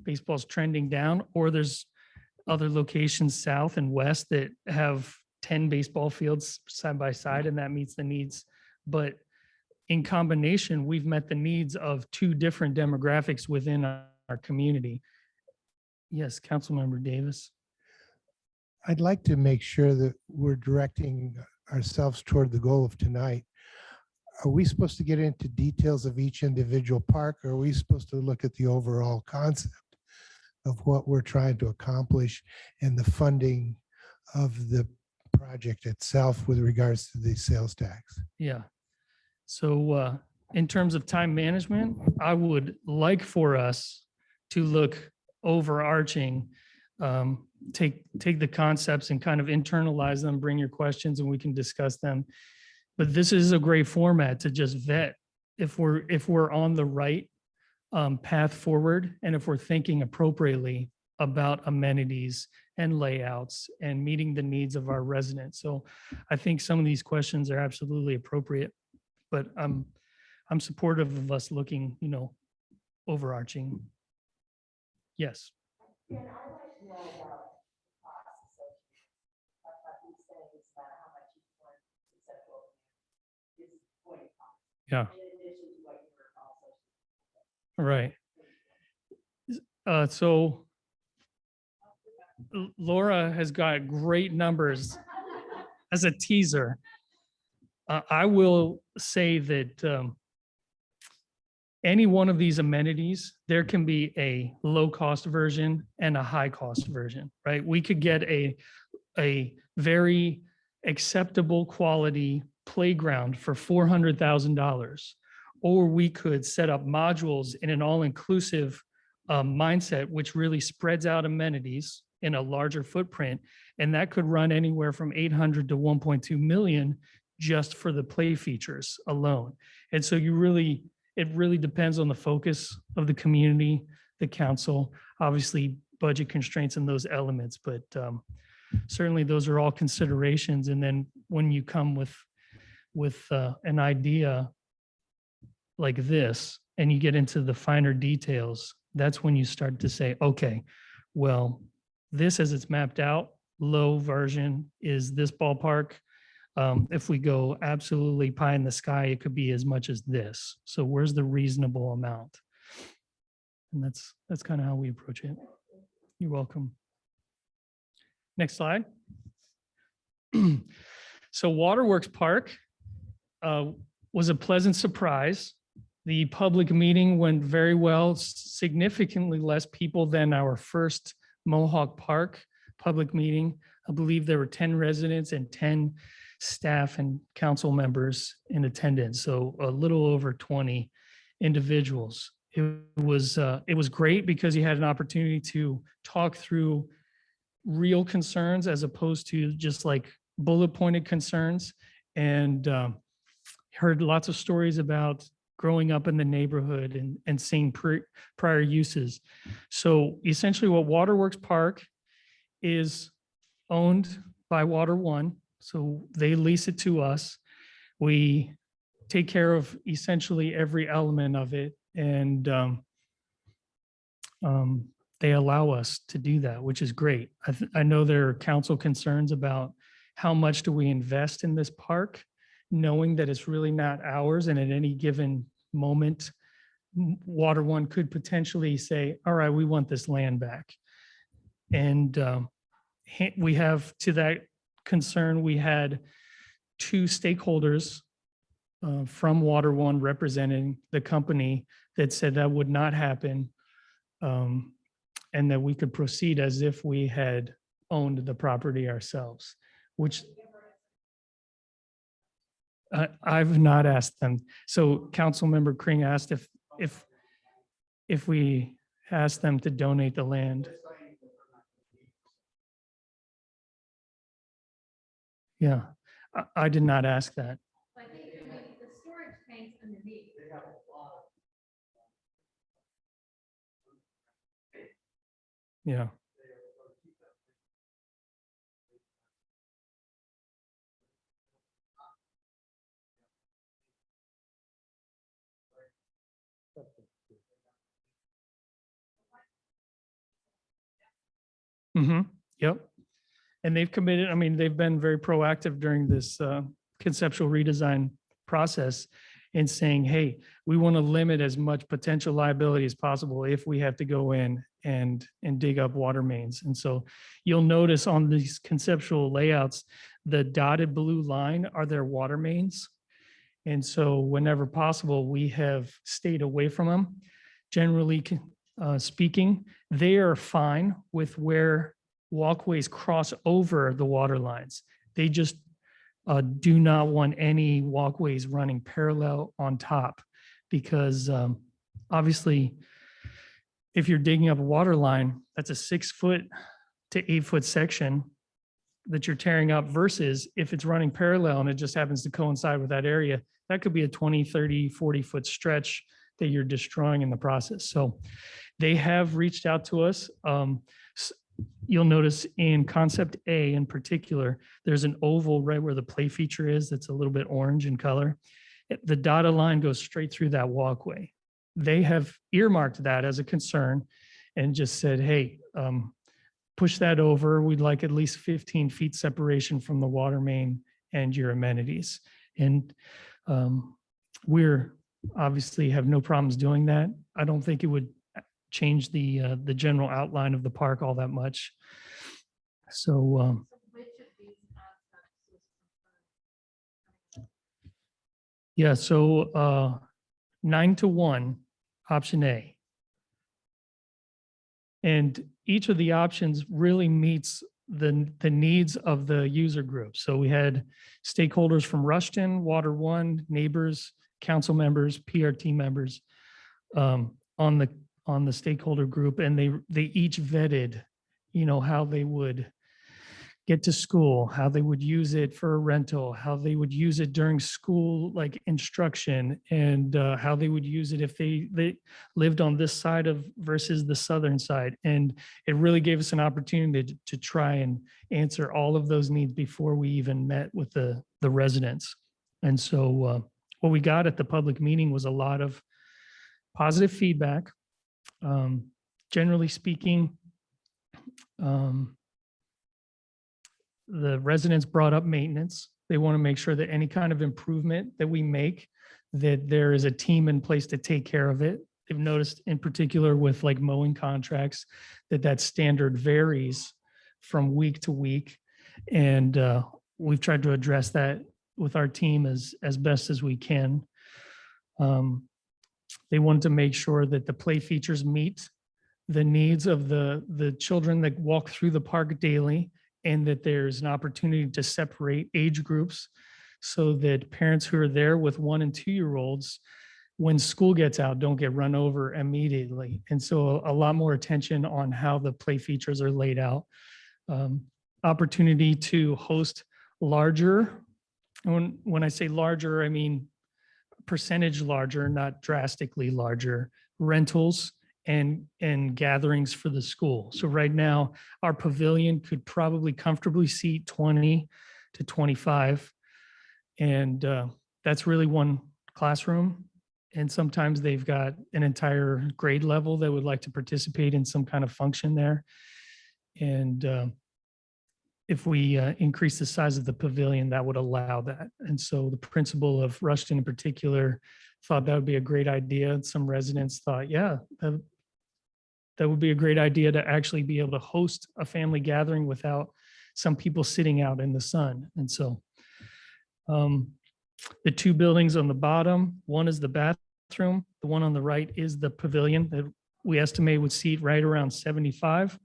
baseball's trending down, or there's other locations south and west that have 10 baseball fields side by side, and that meets the needs. But in combination, we've met the needs of 2 different demographics within our community. Yes, Councilmember Davis. I'd like to make sure that we're directing ourselves toward the goal of tonight. Are we supposed to get into details of each individual park, or are we supposed to look at the overall concept of what we're trying to accomplish and the funding of the project itself with regards to the sales tax? Yeah. So in terms of time management, I would like for us to look overarching, take the concepts and kind of internalize them, bring your questions and we can discuss them. But this is a great format to just vet if we're on the right path forward, and if we're thinking appropriately about amenities and layouts and meeting the needs of our residents. So I think some of these questions are absolutely appropriate, but I'm supportive of us looking, overarching. Yes. And I'd like to know about costs associated about these things, about how much each one conceptual is going to cost. Yeah. In addition to what you were also. Right. So Laura has got great numbers as a teaser. I will say that any one of these amenities, there can be a low cost version and a high cost version, right? We could get a very acceptable quality playground for $400,000, or we could set up modules in an all-inclusive mindset, which really spreads out amenities in a larger footprint. And that could run anywhere from 800 to 1.2 million just for the play features alone. And so it really depends on the focus of the community, the council, obviously budget constraints and those elements, but certainly those are all considerations. And then when you come with an idea like this, and you get into the finer details, That's when you start to say, okay, well, this as it's mapped out, low version is this ballpark. If we go absolutely pie in the sky, it could be as much as this. So where's the reasonable amount? And that's kind of how we approach it. You're welcome. Next slide. So Waterworks Park was a pleasant surprise. The public meeting went very well, significantly less people than our first Mohawk Park public meeting. I believe there were 10 residents and 10 staff and council members in attendance, so a little over 20 individuals. It was great because you had an opportunity to talk through real concerns as opposed to just like bullet pointed concerns, and heard lots of stories about growing up in the neighborhood and seeing prior uses. So essentially what Waterworks Park is owned by Water One. So they lease it to us. We take care of essentially every element of it. And they allow us to do that, which is great. I know there are council concerns about how much do we invest in this park, knowing that it's really not ours. And at any given moment, Water One could potentially say, all right, we want this land back. And we have, to that concern, we had 2 stakeholders from Water One representing the company that said that would not happen, and that we could proceed as if we had owned the property ourselves, which I've not asked them. So Councilmember Kring asked if we asked them to donate the land. Yeah, I did not ask that. I think the storage tanks underneath. Yeah. Mm-hmm. Yep. And they've committed, I mean, they've been very proactive during this conceptual redesign process in saying, hey, we want to limit as much potential liability as possible if we have to go in and dig up water mains. And so you'll notice on these conceptual layouts, the dotted blue line are their water mains. And so whenever possible, we have stayed away from them. Generally speaking, they are fine with where walkways cross over the water lines. They just do not want any walkways running parallel on top, because obviously if you're digging up a water line, that's a 6 foot to 8 foot section that you're tearing up, versus if it's running parallel and it just happens to coincide with that area, that could be a 20, 30, 40 foot stretch that you're destroying in the process. So they have reached out to us. You'll notice in concept A in particular, there's an oval right where the play feature is that's a little bit orange in color. The dotted line goes straight through that walkway. They have earmarked that as a concern and just said, hey, push that over. We'd like at least 15 feet separation from the water main and your amenities. And we're obviously have no problems doing that. I don't think it would change the general outline of the park all that much. So yeah, so 9-1, option A. And each of the options really meets the needs of the user group. So we had stakeholders from Rushton, Water One, neighbors, council members, PRT members on the stakeholder group, and they each vetted, you know, how they would get to school, how they would use it for a rental, how they would use it during school like instruction, and how they would use it if they lived on this side of versus the southern side. And it really gave us an opportunity to try and answer all of those needs before we even met with the residents. And so what we got at the public meeting was a lot of positive feedback. Generally speaking, the residents brought up maintenance. They want to make sure that any kind of improvement that we make, that there is a team in place to take care of it. They've noticed in particular with like mowing contracts, that standard varies from week to week. And we've tried to address that with our team as best as we can. They wanted to make sure that the play features meet the needs of the children that walk through the park daily, and that there's an opportunity to separate age groups so that parents who are there with 1 and 2 year olds, when school gets out, don't get run over immediately. And so a lot more attention on how the play features are laid out. Opportunity to host larger, and when I say larger, I mean percentage larger, not drastically larger, rentals and gatherings for the school. So right now, our pavilion could probably comfortably seat 20 to 25. And that's really one classroom. And sometimes they've got an entire grade level that would like to participate in some kind of function there. And if we increase the size of the pavilion, that would allow that. And so the principal of Rushton in particular thought that would be a great idea. And some residents thought, yeah, that would be a great idea to actually be able to host a family gathering without some people sitting out in the sun. And so the 2 buildings on the bottom, one is the bathroom. The one on the right is the pavilion that we estimate would seat right around 75.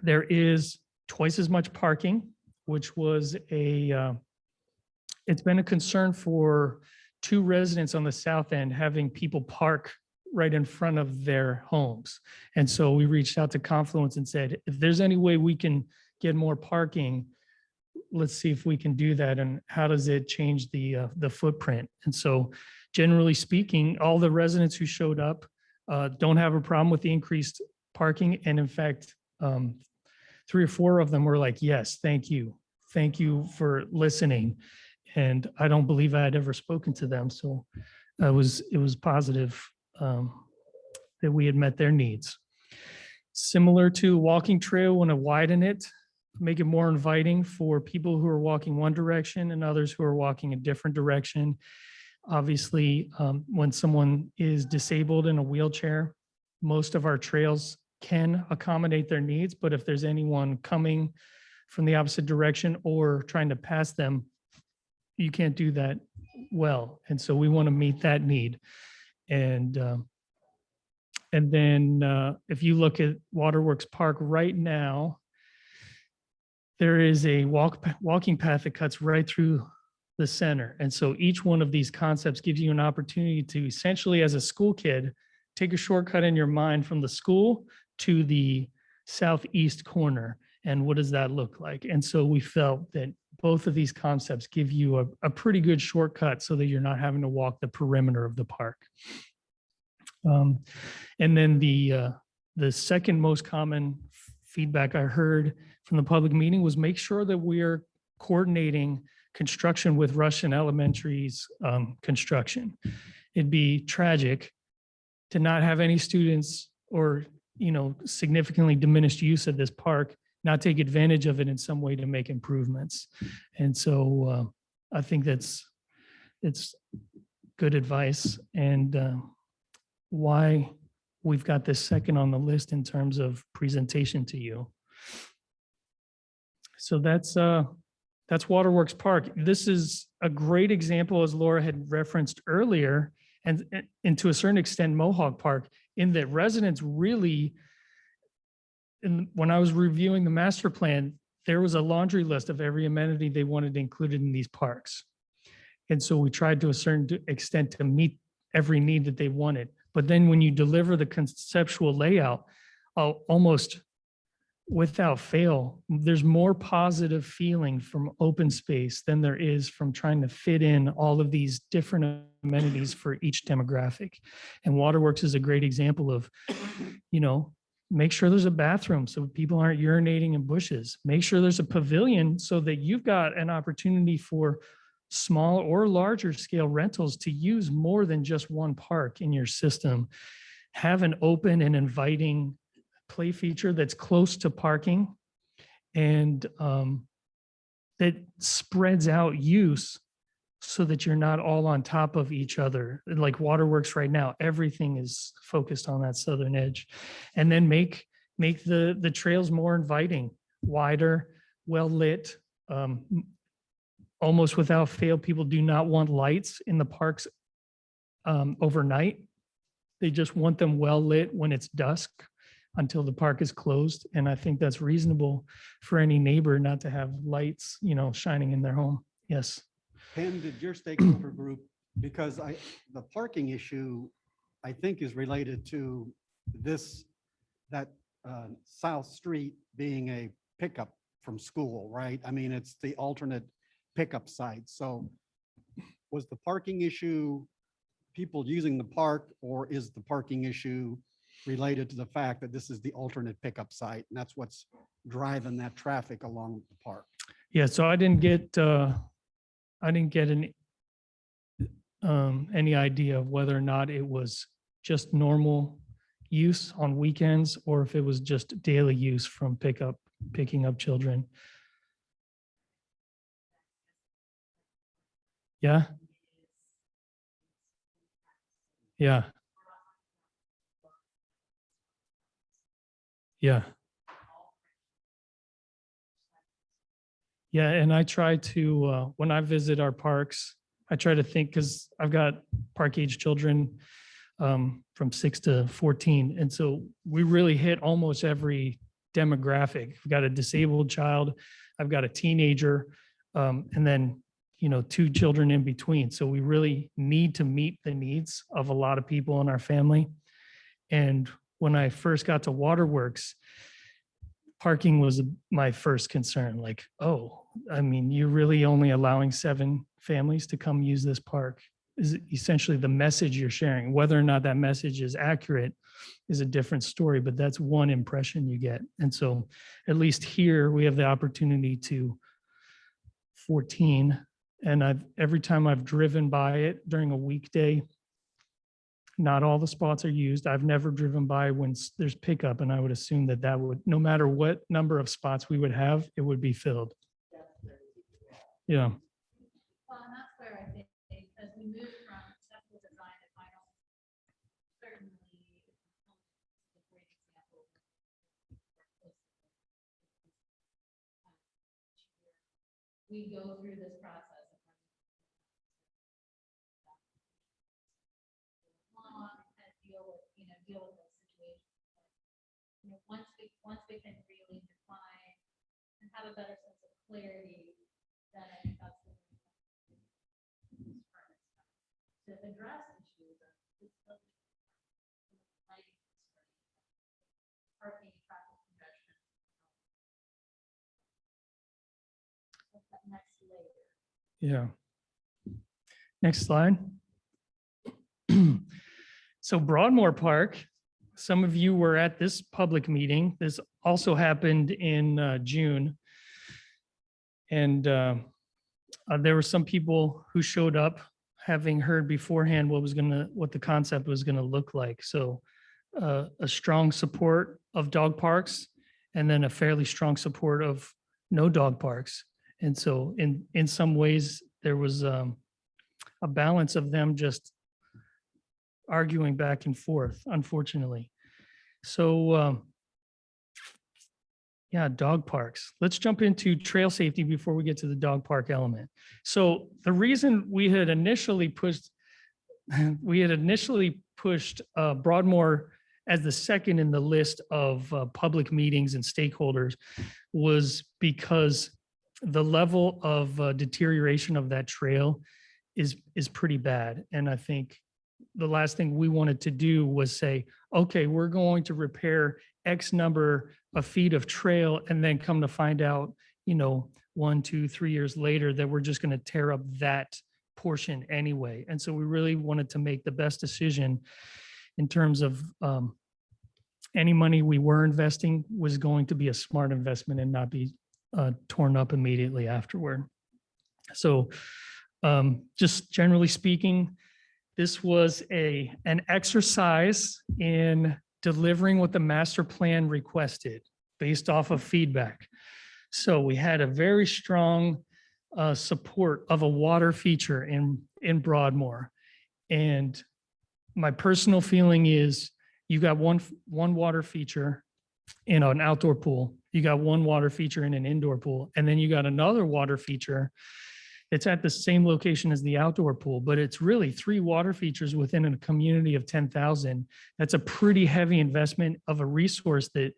There is twice as much parking, which was it's been a concern for 2 residents on the south end having people park right in front of their homes. And so we reached out to Confluence and said, if there's any way we can get more parking, let's see if we can do that. And how does it change the footprint? And so generally speaking, all the residents who showed up don't have a problem with the increased parking. And in fact, 3 or 4 of them were like, yes, thank you. Thank you for listening. And I don't believe I had ever spoken to them. So it was positive that we had met their needs. Similar to walking trail, want to widen it, make it more inviting for people who are walking one direction and others who are walking a different direction. Obviously, when someone is disabled in a wheelchair, most of our trails can accommodate their needs, but if there's anyone coming from the opposite direction or trying to pass them, you can't do that well. And so we want to meet that need. And then if you look at Waterworks Park right now, there is a walking path that cuts right through the center. And so each one of these concepts gives you an opportunity to essentially, as a school kid, take a shortcut in your mind from the school to the southeast corner. And what does that look like? And so we felt that both of these concepts give you a pretty good shortcut so that you're not having to walk the perimeter of the park. And then the second most common feedback I heard from the public meeting was make sure that we're coordinating construction with Rushton Elementary's construction. It'd be tragic to not have any students or, significantly diminished use of this park, not take advantage of it in some way to make improvements. And so I think it's good advice, and why we've got this second on the list in terms of presentation to you. So that's Waterworks Park. This is a great example, as Laura had referenced earlier, and to a certain extent Mohawk Park, in that residents really, when I was reviewing the master plan, there was a laundry list of every amenity they wanted included in these parks. And so we tried to a certain extent to meet every need that they wanted. But then when you deliver the conceptual layout, almost without fail, there's more positive feeling from open space than there is from trying to fit in all of these different amenities for each demographic. And Waterworks is a great example of, make sure there's a bathroom so people aren't urinating in bushes. Make sure there's a pavilion so that you've got an opportunity for small or larger scale rentals to use more than just one park in your system. have an open and inviting play feature that's close to parking and that spreads out use so that you're not all on top of each other. Like Waterworks right now, everything is focused on that southern edge. And then make the trails more inviting, wider, well lit. Almost without fail, people do not want lights in the parks overnight. They just want them well lit when it's dusk until the park is closed. And I think that's reasonable for any neighbor not to have lights, shining in their home. Yes. Ken, did your stakeholder group, because the parking issue, I think is related to that South Street being a pickup from school, right? I mean, it's the alternate pickup site. So was the parking issue people using the park, or is the parking issue related to the fact that this is the alternate pickup site? And that's what's driving that traffic along the park. Yeah, so I didn't get any idea of whether or not it was just normal use on weekends or if it was just daily use from picking up children. Yeah. Yeah. Yeah. Yeah, and I try to, when I visit our parks, I try to think, because I've got park age children from 6 to 14. And so we really hit almost every demographic. I've got a disabled child, I've got a teenager, and then, 2 children in between. So we really need to meet the needs of a lot of people in our family. And when I first got to Waterworks, parking was my first concern. Like, oh, I mean, you're really only allowing 7 families to come use this park. Is essentially the message you're sharing. Whether or not that message is accurate is a different story, but that's one impression you get. And so at least here we have the opportunity to 14. And every time I've driven by it during a weekday, not all the spots are used. I've never driven by when there's pickup, and I would assume that would, no matter what number of spots we would have, it would be filled. Yeah. Well, and that's where I think, as we move from conceptual design to final, certainly, a great example. We go through this process. And deal with those situations. Once we can really define and have a better sense of clarity, then I think that's the to address issues of parking, traffic congestion. What's that next layer? Yeah. Next slide. So Broadmoor Park, some of you were at this public meeting. This also happened in June. And there were some people who showed up having heard beforehand what the concept was gonna look like. So a strong support of dog parks, and then a fairly strong support of no dog parks. And so in some ways, there was a balance of them just arguing back and forth, unfortunately. So yeah, dog parks. Let's jump into trail safety before we get to the dog park element. So the reason we had initially pushed Broadmoor as the second in the list of public meetings and stakeholders was because the level of deterioration of that trail is pretty bad. And I think the last thing we wanted to do was say, okay, we're going to repair X number of feet of trail, and then come to find out, 1, 2, 3 years later that we're just going to tear up that portion anyway. And so we really wanted to make the best decision in terms of any money we were investing was going to be a smart investment and not be torn up immediately afterward. So just generally speaking, This was an exercise in delivering what the master plan requested based off of feedback. So we had a very strong support of a water feature in Broadmoor. And my personal feeling is you got one water feature in an outdoor pool, you got one water feature in an indoor pool, and then you got another water feature. It's at the same location as the outdoor pool, but it's really 3 water features within a community of 10,000. That's a pretty heavy investment of a resource that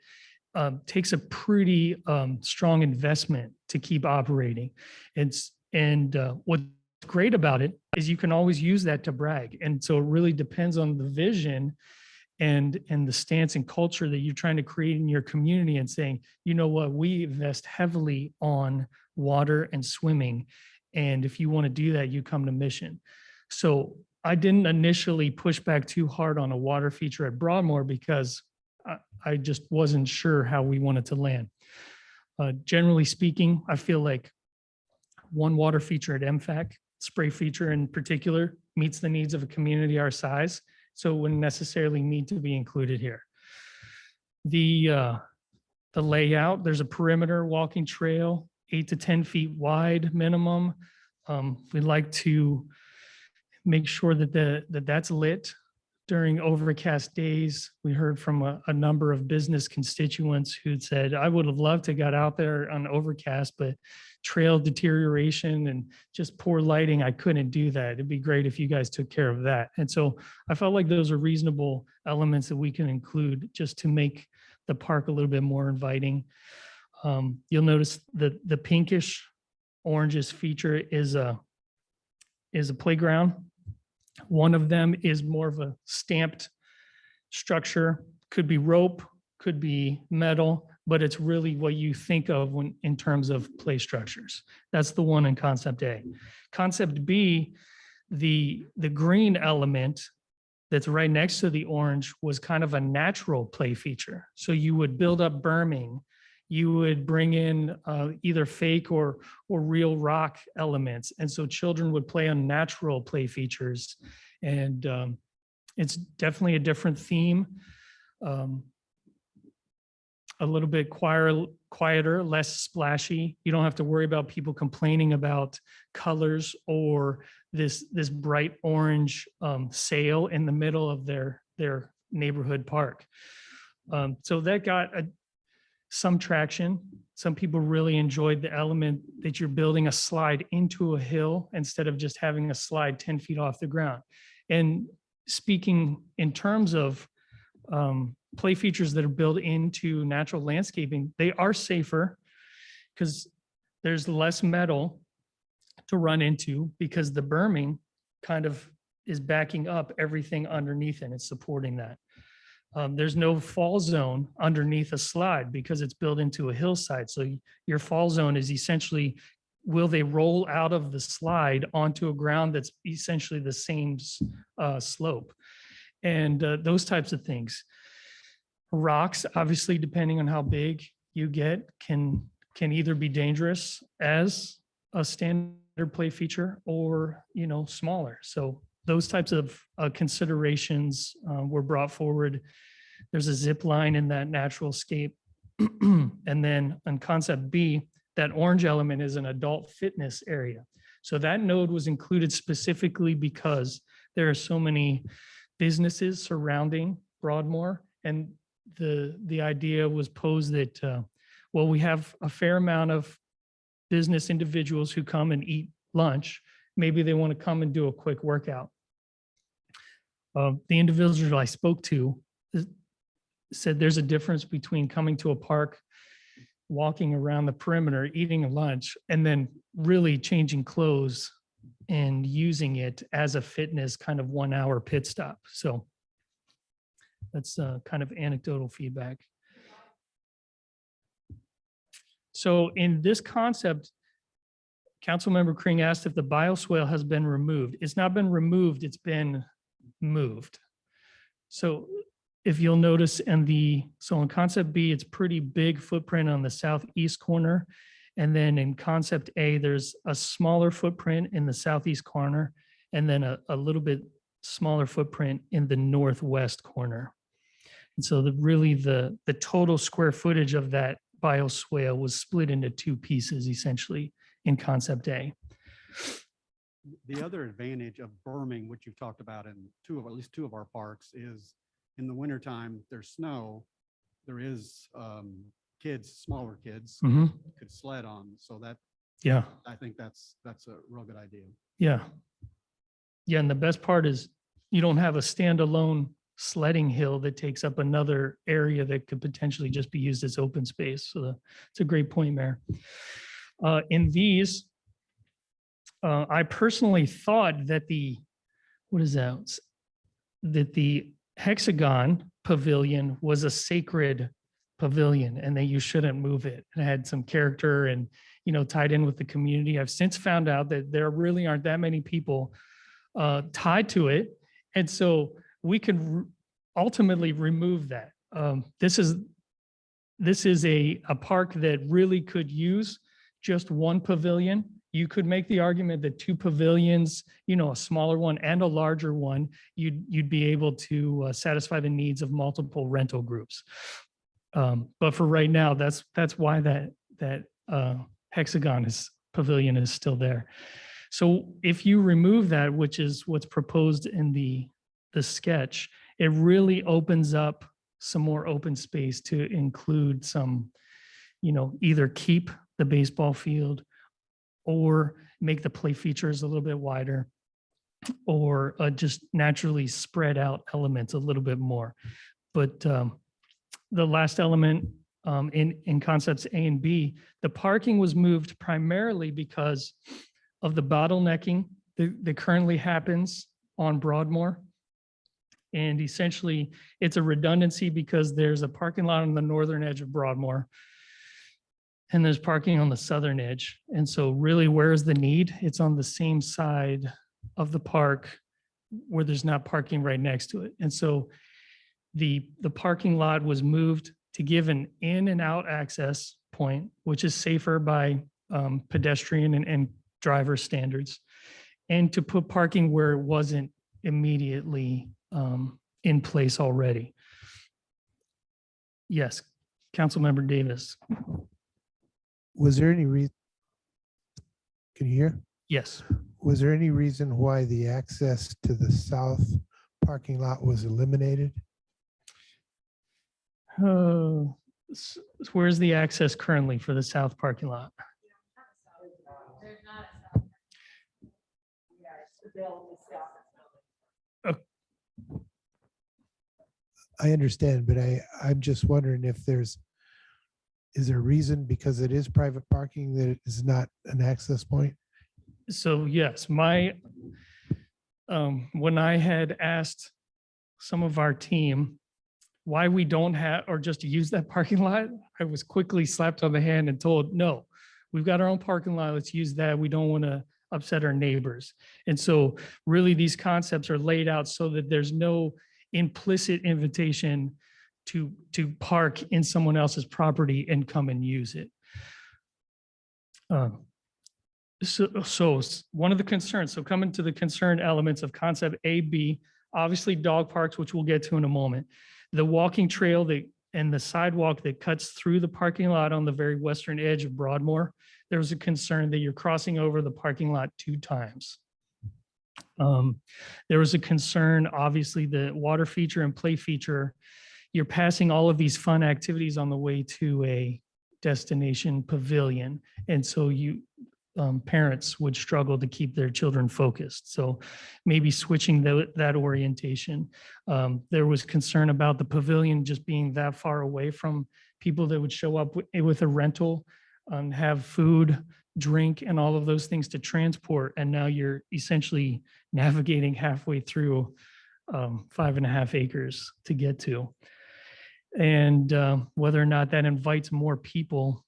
takes a pretty strong investment to keep operating. What's great about it is you can always use that to brag. And so it really depends on the vision and the stance and culture that you're trying to create in your community and saying, you know what, we invest heavily on water and swimming. And if you want to do that, you come to Mission. So I didn't initially push back too hard on a water feature at Broadmoor because I just wasn't sure how we wanted to land. Generally speaking, I feel like one water feature at MFAC, spray feature in particular, meets the needs of a community our size. So it wouldn't necessarily need to be included here. The layout, there's a perimeter walking trail, 8 to 10 feet wide minimum. We'd like to make sure that that's lit during overcast days. We heard from a number of business constituents who'd said, I would have loved to got out there on overcast, but trail deterioration and just poor lighting, I couldn't do that. It'd be great if you guys took care of that. And so I felt like those are reasonable elements that we can include just to make the park a little bit more inviting. You'll notice that the pinkish oranges feature is a playground. One of them is more of a stamped structure, could be rope, could be metal, but it's really what you think of when in terms of play structures. That's the one in concept A. Concept B, the green element that's right next to the orange was kind of a natural play feature. So you would build up berming, you would bring in either fake or real rock elements. And so children would play on natural play features. And it's definitely a different theme. A little bit quieter, less splashy. You don't have to worry about people complaining about colors or this bright orange sail in the middle of their neighborhood park. So that got some traction. Some people really enjoyed the element that you're building a slide into a hill instead of just having a slide 10 feet off the ground. And speaking in terms of play features that are built into natural landscaping, they are safer because there's less metal to run into because the berming kind of is backing up everything underneath and it's supporting that. There's no fall zone underneath a slide because it's built into a hillside. So your fall zone is essentially, will they roll out of the slide onto a ground that's essentially the same slope? And those types of things. Rocks, obviously, depending on how big you get, can either be dangerous as a standard play feature or, smaller. So those types of considerations were brought forward. There's a zip line in that natural scape. And then on concept B, that orange element is an adult fitness area. So that node was included specifically because there are so many businesses surrounding Broadmoor. And the idea was posed that, we have a fair amount of business individuals who come and eat lunch. Maybe they want to come and do a quick workout. The individual I spoke to said there's a difference between coming to a park, walking around the perimeter, eating a lunch, and then really changing clothes and using it as a fitness kind of 1 hour pit stop. So that's kind of anecdotal feedback. So in this concept, Councilmember Kring asked if the bioswale has been removed. It's not been removed, it's been moved. So if you'll notice in concept B, it's pretty big footprint on the southeast corner. And then in concept A, there's a smaller footprint in the southeast corner, and then a little bit smaller footprint in the northwest corner. And so the total square footage of that bioswale was split into two pieces essentially in concept A. The other advantage of berming, which you've talked about in at least two of our parks, is in the wintertime, there's snow. There is kids, smaller kids Mhm. could sled on. So that, Yeah, I think that's a real good idea. yeah. Yeah, and the best part is you don't have a standalone sledding hill that takes up another area that could potentially just be used as open space. So it's a great point, Mayor. In these, I personally thought that what is that? That the hexagon pavilion was a sacred pavilion and that you shouldn't move it. It had some character and, tied in with the community. I've since found out that there really aren't that many people tied to it. And so we can ultimately remove that. This is a park that really could use just one pavilion. You could make the argument that two pavilions, a smaller one and a larger one, you'd be able to satisfy the needs of multiple rental groups. But for right now, that's why that hexagon pavilion is still there. So if you remove that, which is what's proposed in the sketch, it really opens up some more open space to include some, either keep the baseball field or make the play features a little bit wider, or just naturally spread out elements a little bit more. But the last element in concepts A and B, the parking was moved primarily because of the bottlenecking that currently happens on Broadmoor. And essentially, it's a redundancy because there's a parking lot on the northern edge of Broadmoor, and there's parking on the southern edge. And so really, where's the need? It's on the same side of the park where there's not parking right next to it. And so the parking lot was moved to give an in and out access point, which is safer by pedestrian and driver standards, and to put parking where it wasn't immediately in place already. Yes, Councilmember Davis. Was there any reason? Can you hear? Yes. Was there any reason why the access to the south parking lot was eliminated? Where's the access currently for the south parking lot? I understand, but I'm just wondering if is there a reason, because it is private parking, that it is not an access point? So yes, when I had asked some of our team why we don't have, or just use that parking lot, I was quickly slapped on the hand and told, no, we've got our own parking lot, let's use that. We don't want to upset our neighbors. And so really these concepts are laid out so that there's no implicit invitation to park in someone else's property and come and use it. So one of the concerns, so coming to the concern elements of concept A, B, obviously dog parks, which we'll get to in a moment. The walking trail and the sidewalk that cuts through the parking lot on the very western edge of Broadmoor, there was a concern that you're crossing over the parking lot 2 times. There was a concern, obviously, the water feature and play feature, you're passing all of these fun activities on the way to a destination pavilion. And so parents would struggle to keep their children focused. So maybe switching that orientation. There was concern about the pavilion just being that far away from people that would show up with a rental, have food, drink, and all of those things to transport. And now you're essentially navigating halfway through 5.5 acres to get to. And whether or not that invites more people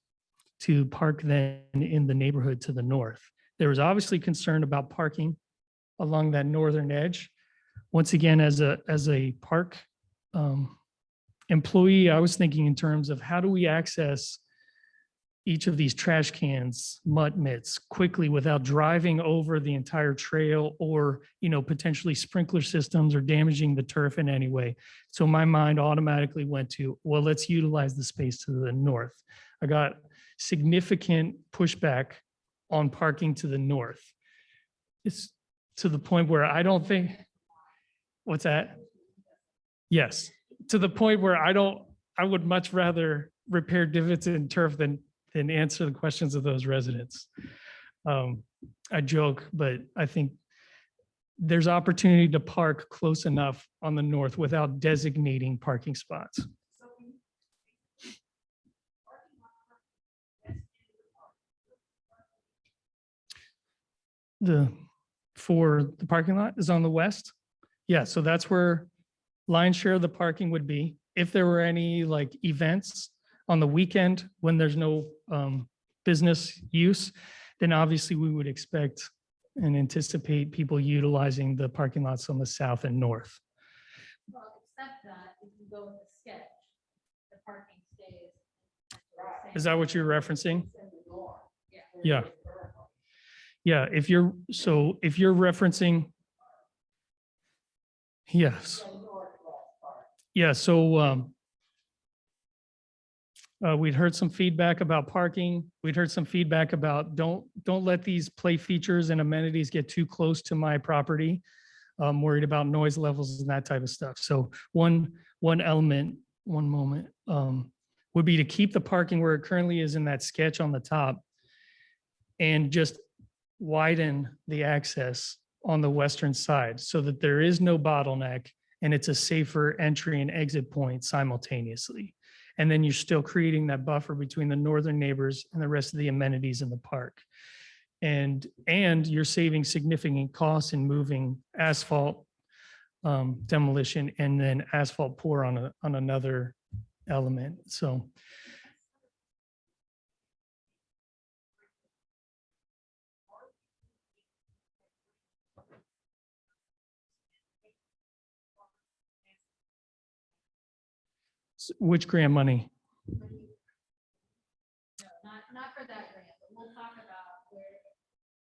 to park than in the neighborhood to the north. There was obviously concern about parking along that northern edge. Once again, as a park employee, I was thinking in terms of how do we access each of these trash cans, mud mitts quickly without driving over the entire trail or, potentially sprinkler systems or damaging the turf in any way. So my mind automatically went to, well, let's utilize the space to the north. I got significant pushback on parking to the north. It's to the point where I don't think, what's that? Yes, to the point where I would much rather repair divots in turf than answer the questions of those residents. I joke, but I think there's opportunity to park close enough on the north without designating parking spots. For the parking lot is on the west. Yeah, so that's where lion's share of the parking would be. If there were any like events on the weekend when there's no business use, then obviously we would expect and anticipate people utilizing the parking lots on the south and north. Well, except that if you go with the sketch, the parking stays. Is that what you're referencing? Yeah. Yeah, if you're referencing, yes. Yeah, so we'd heard some feedback about parking. We'd heard some feedback about don't let these play features and amenities get too close to my property. I'm worried about noise levels and that type of stuff. So one element, one moment, would be to keep the parking where it currently is in that sketch on the top and just widen the access on the western side so that there is no bottleneck and it's a safer entry and exit point simultaneously. And then you're still creating that buffer between the northern neighbors and the rest of the amenities in the park. And you're saving significant costs in moving asphalt demolition and then asphalt pour on another element. So which grant money? Not for that grant, but we'll talk about where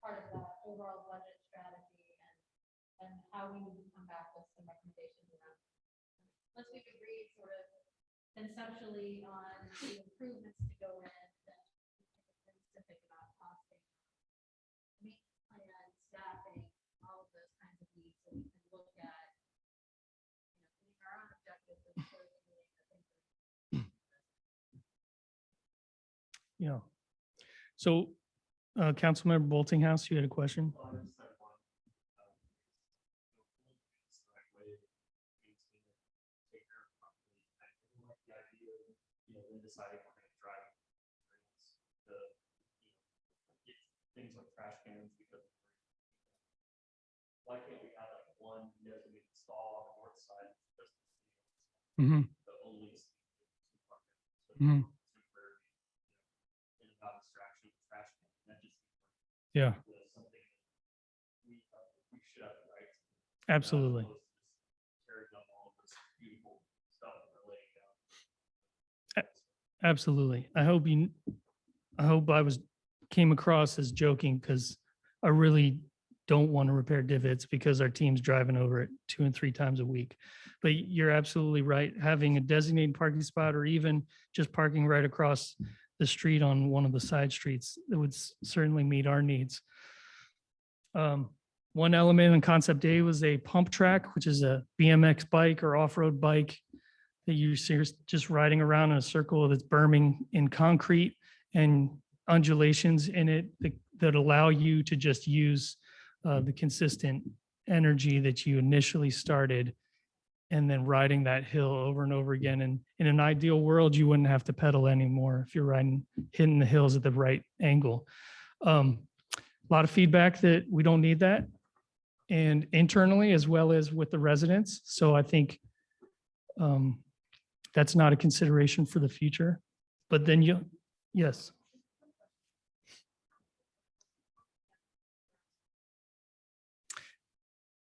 part of the overall budget strategy and how we need to come back with some recommendations around. Once we've agreed sort of conceptually on the improvements to go in, then we can specific about costing, maintenance plan, staffing, all of those kinds of needs, so we can look at, meeting our own objectives and sort of meeting the things that Yeah. So, Councilmember Boltinghouse, you had a question? Deciding we're going to drive things like trash cans because why can't we have like one designated stall on the north side just Mhm. the only Mhm. about distraction with trash can? That just Yeah, something we should have the right to do. absolutely. Tearing up all of this beautiful stuff that we're laying down. Absolutely. I hope I came across as joking because I really don't want to repair divots because our team's driving over it 2 and 3 times a week. But you're absolutely right. Having a designated parking spot or even just parking right across the street on one of the side streets, that would certainly meet our needs. One element in Concept A was a pump track, which is a BMX bike or off-road bike that you see just riding around in a circle that's berming in concrete and undulations in it that allow you to just use the consistent energy that you initially started and then riding that hill over and over again. And in an ideal world, you wouldn't have to pedal anymore if you're hitting the hills at the right angle. A lot of feedback that we don't need that, and internally as well as with the residents. So I think that's not a consideration for the future. But then yes.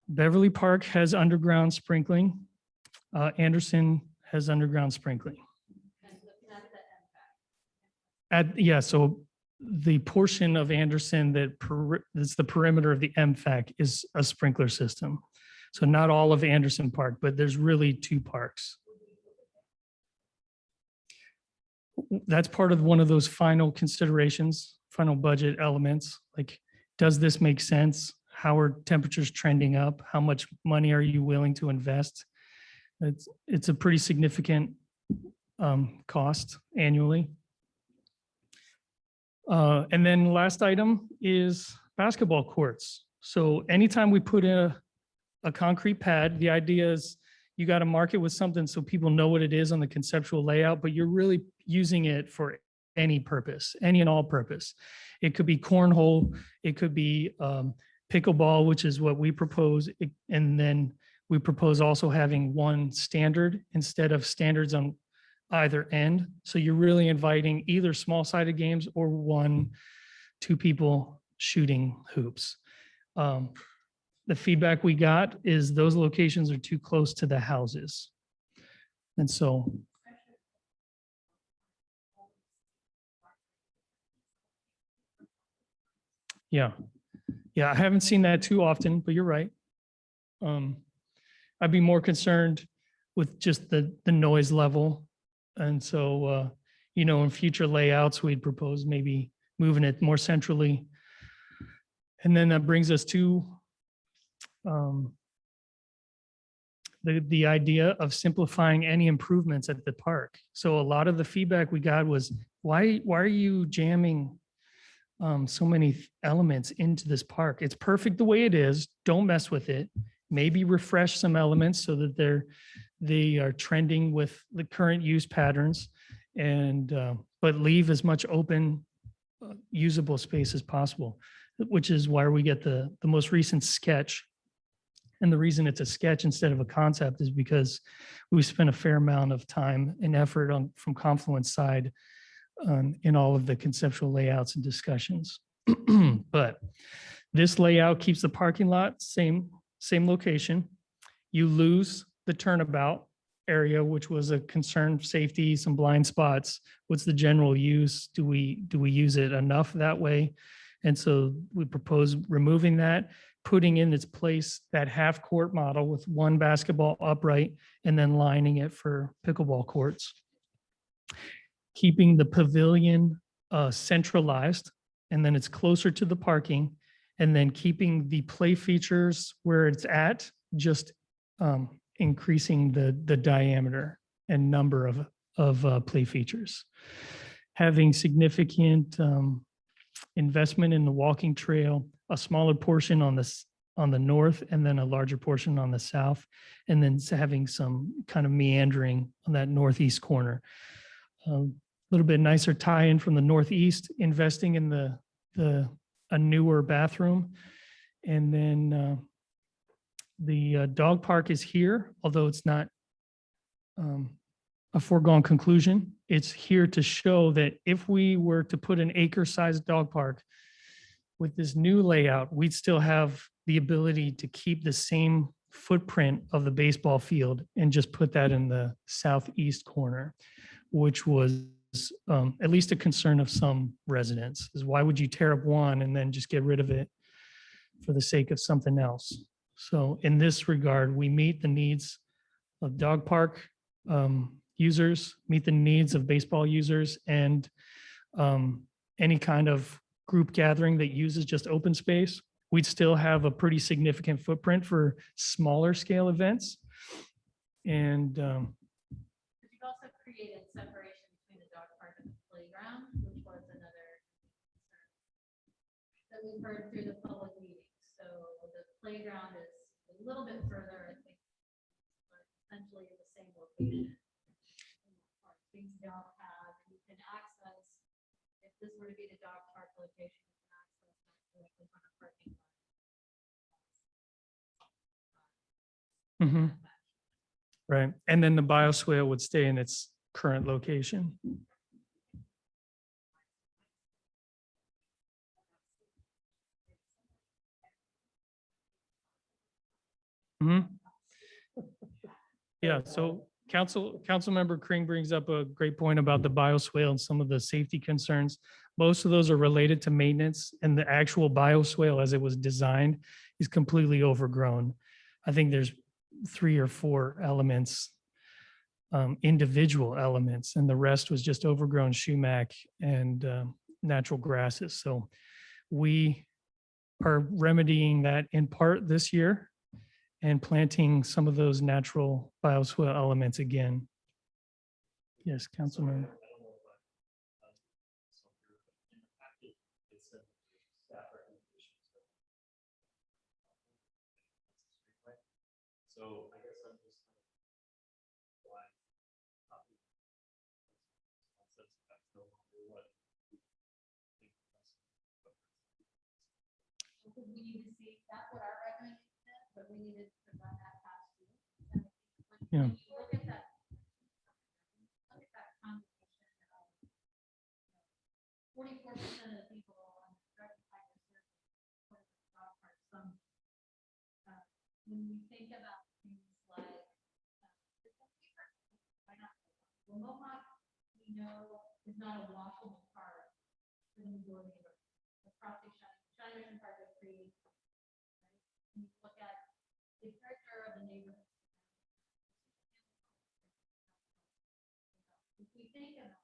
Beverly Park has underground sprinkling. Anderson has underground sprinkling. So the portion of Anderson that's the perimeter of the MFAC is a sprinkler system. So not all of Anderson Park, but there's really 2 parks. That's part of one of those final considerations, final budget elements. Like, does this make sense? How are temperatures trending up? How much money are you willing to invest? It's a pretty significant cost annually. And then last item is basketball courts. So anytime we put in a concrete pad, the idea is you got to mark it with something so people know what it is on the conceptual layout, but you're really using it for any purpose, any and all purpose. It could be cornhole, it could be pickleball, which is what we propose. And then we propose also having one standard instead of standards on either end. So you're really inviting either small-sided games or 1-2 people shooting hoops. The feedback we got is those locations are too close to the houses. And so. Yeah. Yeah, I haven't seen that too often, but you're right. I'd be more concerned with just the noise level. And so, in future layouts, we'd propose maybe moving it more centrally. And then that brings us to the idea of simplifying any improvements at the park. So a lot of the feedback we got was, why are you jamming so many elements into this park? It's perfect the way it is. Don't mess with it. Maybe refresh some elements so that they are trending with the current use patterns, and but leave as much open usable space as possible, which is why we get the most recent sketch. And the reason it's a sketch instead of a concept is because we spent a fair amount of time and effort from Confluence side in all of the conceptual layouts and discussions. But this layout keeps the parking lot same location. You lose the turnabout area, which was a concern for safety, some blind spots. What's the general use? Do we use it enough that way? And so we propose removing that, putting in its place that half court model with 1 basketball upright and then lining it for pickleball courts. Keeping the pavilion centralized, and then it's closer to the parking, and then keeping the play features where it's at, just increasing the diameter and number of play features. Having significant investment in the walking trail, a smaller portion on the north and then a larger portion on the south, and then having some kind of meandering on that northeast corner. A little bit nicer tie-in from the northeast, investing in a newer bathroom. And then the dog park is here, although it's not a foregone conclusion. It's here to show that if we were to put an acre-sized dog park with this new layout, we'd still have the ability to keep the same footprint of the baseball field and just put that in the southeast corner, which was at least a concern of some residents, is why would you tear up one and then just get rid of it for the sake of something else? So in this regard, we meet the needs of dog park users, meet the needs of baseball users, and any kind of group gathering that uses just open space. We'd still have a pretty significant footprint for smaller scale events. And You've also created separation between the dog park and the playground, which was another concern that we've heard through the public meetings. So the playground is a little bit further, I think, but essentially in the same location. Things don't have, you can access, if this were to be the dog park location, you can access that directly from a parking lot. mhm. Right. And then the bioswale would stay in its current location. Mhm. Yeah, so Councilmember Kring brings up a great point about the bioswale and some of the safety concerns. Most of those are related to maintenance, and the actual bioswale as it was designed is completely overgrown. I think there's 3 or 4 elements, individual elements, and the rest was just overgrown sumac and natural grasses. So we are remedying that in part this year and planting some of those natural bioswale elements again. Yes, Councilman. So I guess I'm just. Because we need to see, that's what our recommendation is, but we needed to run that past you. Yeah. When you look at that conversation of 44% of the people on the direct tiger survey support the dog park. When we think about things like, why not? Well, Mohawk, we know, is not a walkable park for the majority of it. The crossing Shiny Mission Park is pretty. When you look at the character of the neighborhood. If we think about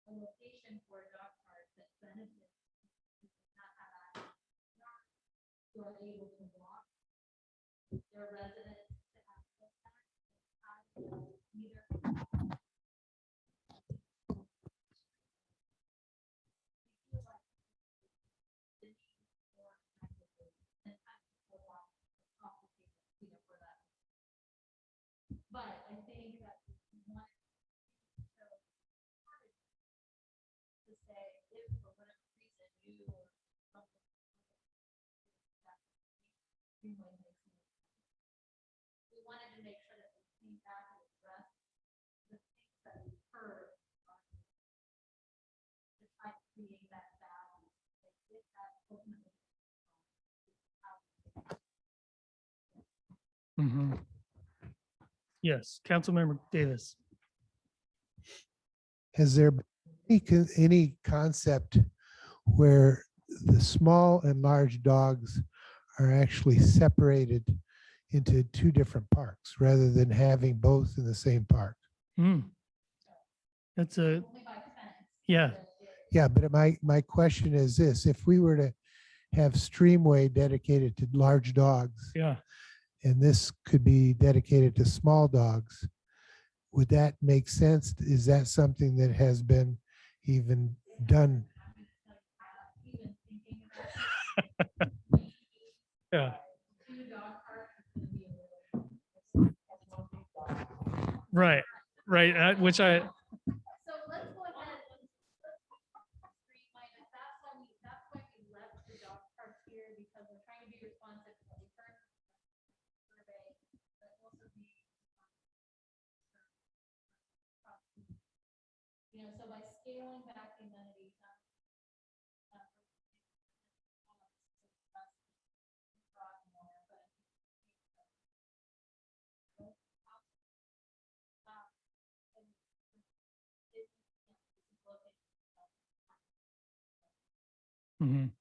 a location for a dog park that benefits who do not have access to dogs, who are able to walk their residents to access that, either. But I think that one to say if for whatever reason you or something we wanted to make sure that we came back and addressed the things that we heard to try to create that balance. If that ultimately Yes, Councilmember Davis. Has there been any concept where the small and large dogs are actually separated into 2 different parks rather than having both in the same park? That's yeah. Yeah, but my question is this: if we were to have Streamway dedicated to large dogs, Yeah. and this could be dedicated to small dogs, would that make sense? Is that something that has been even done? Yeah. Right. Right. Which I. So let's go ahead. That's why we left the dog park here, because we're trying to be responsive to the current survey, but also be. So by scaling back the amenities. Mhm.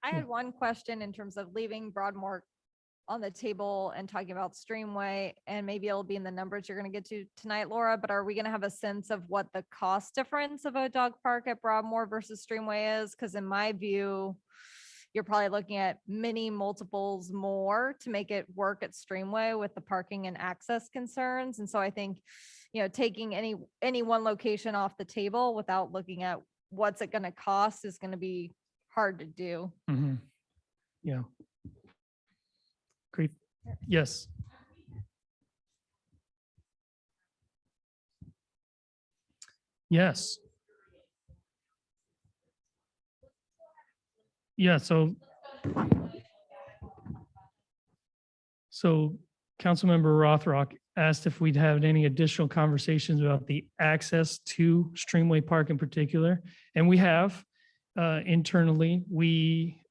I had one question in terms of leaving Broadmoor on the table and talking about Streamway, and maybe it'll be in the numbers you're going to get to tonight, Laura, but are we going to have a sense of what the cost difference of a dog park at Broadmoor versus Streamway is? Because in my view, you're probably looking at many multiples more to make it work at Streamway with the parking and access concerns. And so I think, taking any one location off the table without looking at what's it going to cost is going to be hard to do. Mhm. Yeah. Great. Yes. Yes. Yeah. So So Councilmember Rothrock asked if we'd had any additional conversations about the access to Streamway Park in particular. And we have internally, we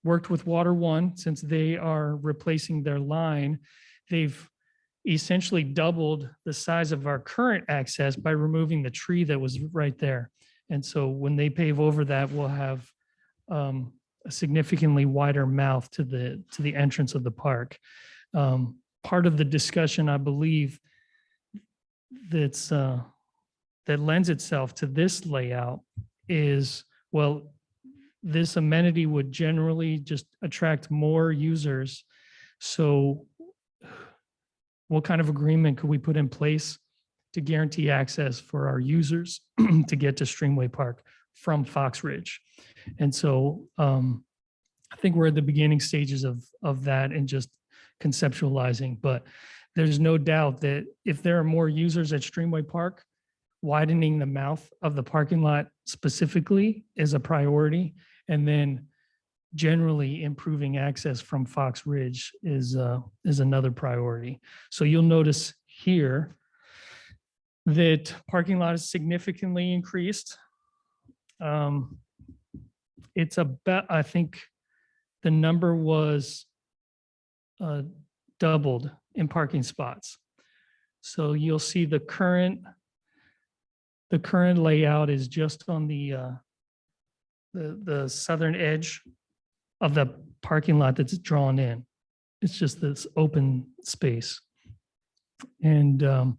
worked with Water One since they are replacing their line. They've essentially doubled the size of our current access by removing the tree that was right there. And so when they pave over that, we'll have a significantly wider mouth to the entrance of the park. Part of the discussion, I believe, that lends itself to this layout is, well, this amenity would generally just attract more users. So what kind of agreement could we put in place to guarantee access for our users to get to Streamway Park from Fox Ridge? And so I think we're at the beginning stages of that and just conceptualizing, but there's no doubt that if there are more users at Streamway Park, widening the mouth of the parking lot specifically is a priority. And then generally improving access from Fox Ridge is another priority. So you'll notice here that parking lot is significantly increased. It's about, I think the number was doubled in parking spots. So you'll see the current layout is just on the southern edge of the parking lot that's drawn in. It's just this open space. And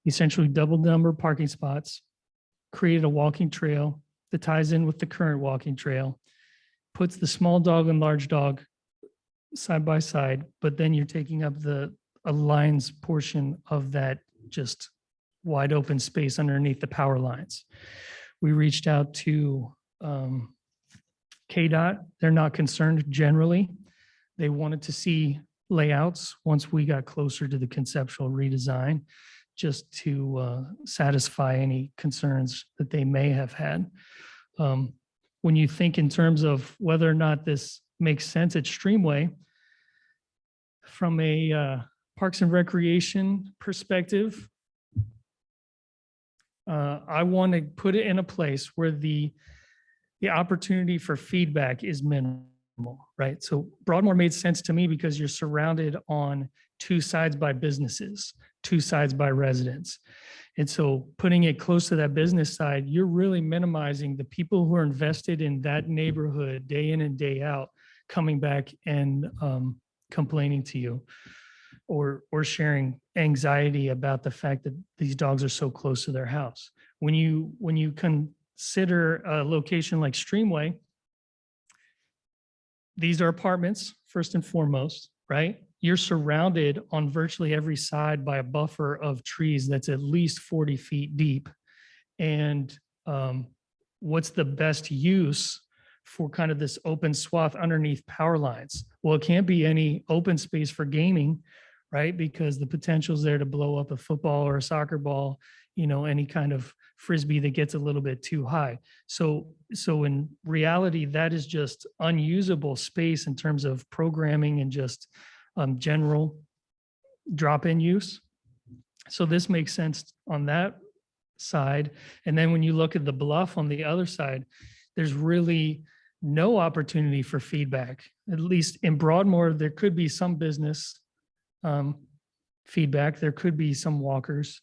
essentially doubled the number of parking spots, created a walking trail that ties in with the current walking trail, puts the small dog and large dog side by side, but then you're taking up the lines portion of that just wide open space underneath the power lines. We reached out to KDOT. They're not concerned generally. They wanted to see layouts once we got closer to the conceptual redesign, just to satisfy any concerns that they may have had. When you think in terms of whether or not this makes sense at Streamway, from a Parks and Recreation perspective, I want to put it in a place where the opportunity for feedback is minimal, right? So Broadmoor made sense to me because you're surrounded on two sides by businesses, two sides by residents. And so putting it close to that business side, you're really minimizing the people who are invested in that neighborhood day in and day out, coming back and complaining to you or sharing anxiety about the fact that these dogs are so close to their house. When you consider a location like Streamway, these are apartments first and foremost, right? You're surrounded on virtually every side by a buffer of trees that's at least 40 feet deep. And what's the best use for kind of this open swath underneath power lines? Well, it can't be any open space for gaming, right? Because the potential is there to blow up a football or a soccer ball, any kind of Frisbee that gets a little bit too high. So in reality, that is just unusable space in terms of programming and just general drop-in use. So this makes sense on that side. And then when you look at the bluff on the other side, there's really no opportunity for feedback. At least in Broadmoor, there could be some business feedback. There could be some walkers,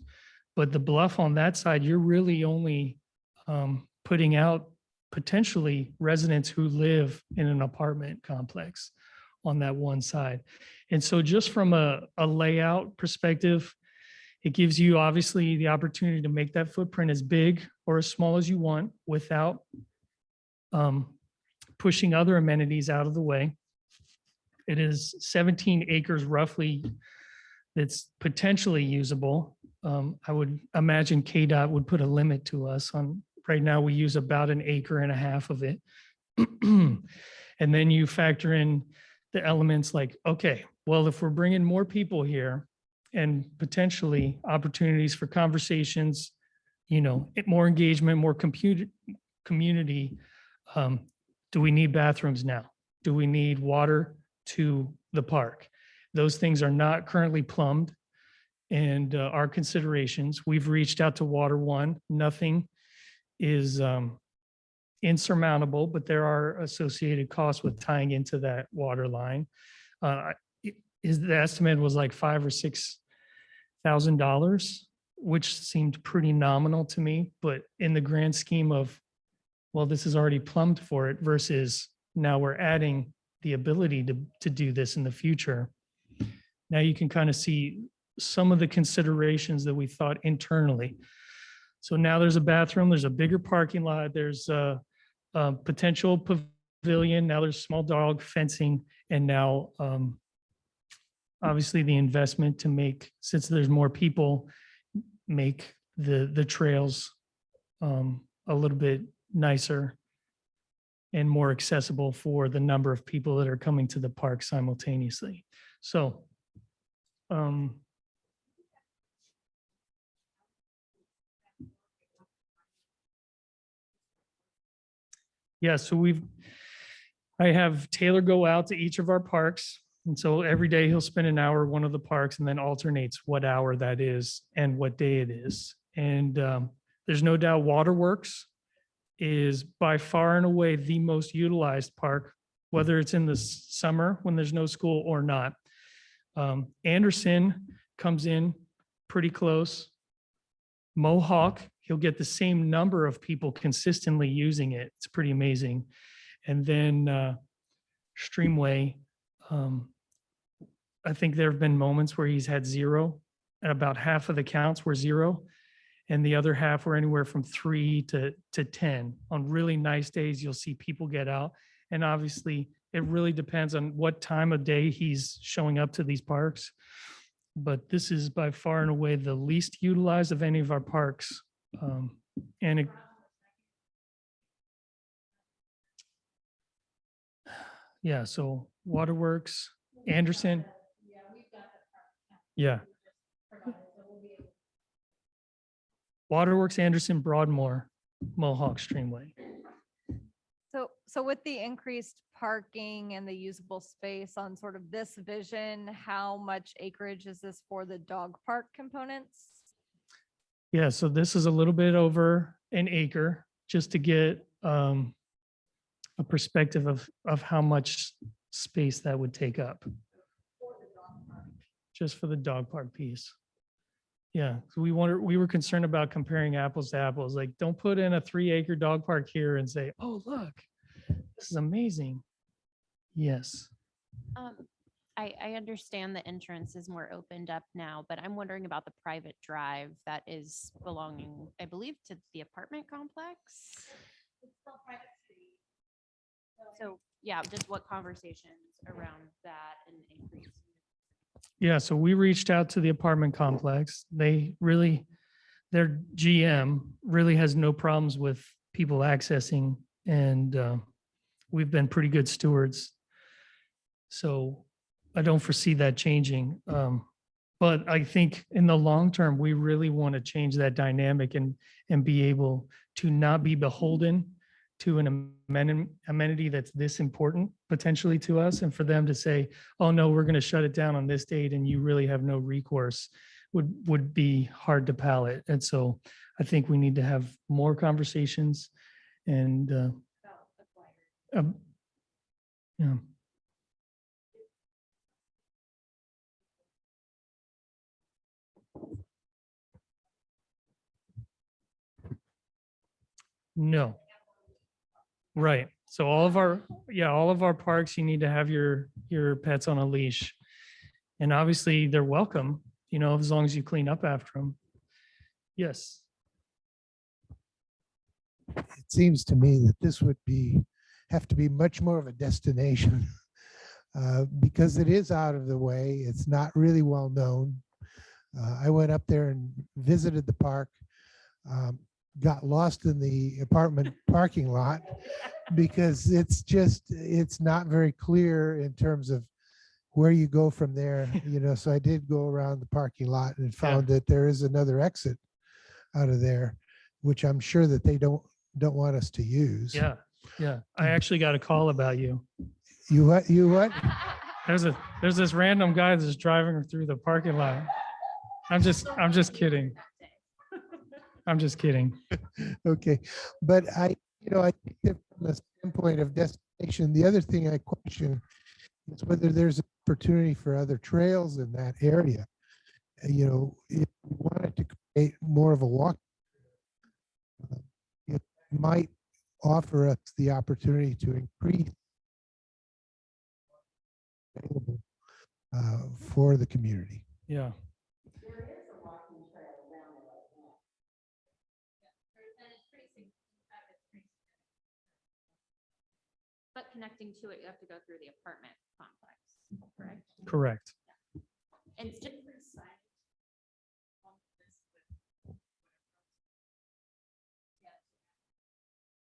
but the bluff on that side, you're really only putting out potentially residents who live in an apartment complex on that one side. And so just from a layout perspective, it gives you obviously the opportunity to make that footprint as big or as small as you want without pushing other amenities out of the way. It is 17 acres roughly that's potentially usable. I would imagine KDOT would put a limit to us on, right now we use about 1.5 acres of it. And then you factor in the elements like, okay, well, if we're bringing more people here and potentially opportunities for conversations, more engagement, more community, do we need bathrooms now? Do we need water to the park. Those things are not currently plumbed and our considerations. We've reached out to Water One. Nothing is insurmountable, but there are associated costs with tying into that water line. The estimate was like $5,000 or $6,000, which seemed pretty nominal to me, but in the grand scheme of, well, this is already plumbed for it versus now we're adding the ability to do this in the future. Now you can kind of see some of the considerations that we thought internally. So now there's a bathroom, there's a bigger parking lot, there's a potential pavilion, now there's small dog fencing, and now obviously the investment to make, since there's more people, make the trails a little bit nicer and more accessible for the number of people that are coming to the park simultaneously. So yeah, so I have Taylor go out to each of our parks. And so every day he'll spend an hour at one of the parks and then alternates what hour that is and what day it is. And there's no doubt Waterworks is by far and away the most utilized park, whether it's in the summer when there's no school or not. Anderson comes in pretty close. Mohawk, he'll get the same number of people consistently using it. It's pretty amazing. And then Streamway, I think there have been moments where he's had zero, and about half of the counts were zero, and the other half were anywhere from 3 to 10. On really nice days, you'll see people get out. And obviously, it really depends on what time of day he's showing up to these parks. But this is by far and away the least utilized of any of our parks. And it, yeah, so Waterworks, Anderson. Yeah. Waterworks, Anderson, Broadmoor, Mohawk, Streamway. So with the increased parking and the usable space on sort of this vision, how much acreage is this for the dog park components? Yeah, so this is a little bit over an acre, just to get a perspective of how much space that would take up. Just for the dog park piece. Yeah, so we were concerned about comparing apples to apples. Like, don't put in a 3-acre dog park here and say, oh, look, this is amazing. Yes. I understand the entrance is more opened up now, but I'm wondering about the private drive that is belonging, I believe, to the apartment complex. So yeah, just what conversations around that and increase. Yeah, so we reached out to the apartment complex. Their GM really has no problems with people accessing, and we've been pretty good stewards. So I don't foresee that changing. But I think in the long term, we really want to change that dynamic and be able to not be beholden to an amenity that's this important potentially to us, and for them to say, oh no, we're going to shut it down on this date and you really have no recourse would be hard to palate. And so I think we need to have more conversations and yeah. No. Right. So all of our parks, you need to have your pets on a leash. And obviously they're welcome, as long as you clean up after them. Yes. It seems to me that this would have to be much more of a destination because it is out of the way. It's not really well known. I went up there and visited the park. Got lost in the apartment parking lot because it's not very clear in terms of where you go from there, so I did go around the parking lot and found that there is another exit out of there, which I'm sure that they don't want us to use. Yeah. I actually got a call about you. You what? There's this random guy that's driving through the parking lot. I'm just kidding. I'm just kidding. Okay, but I think that from the standpoint of destination, the other thing I question is whether there's opportunity for other trails in that area. If we wanted to create more of a walk, it might offer us the opportunity to increase available, for the community. Yeah. There is a walking trail around it right now. But connecting to it, you have to go through the apartment complex, correct? Correct. And just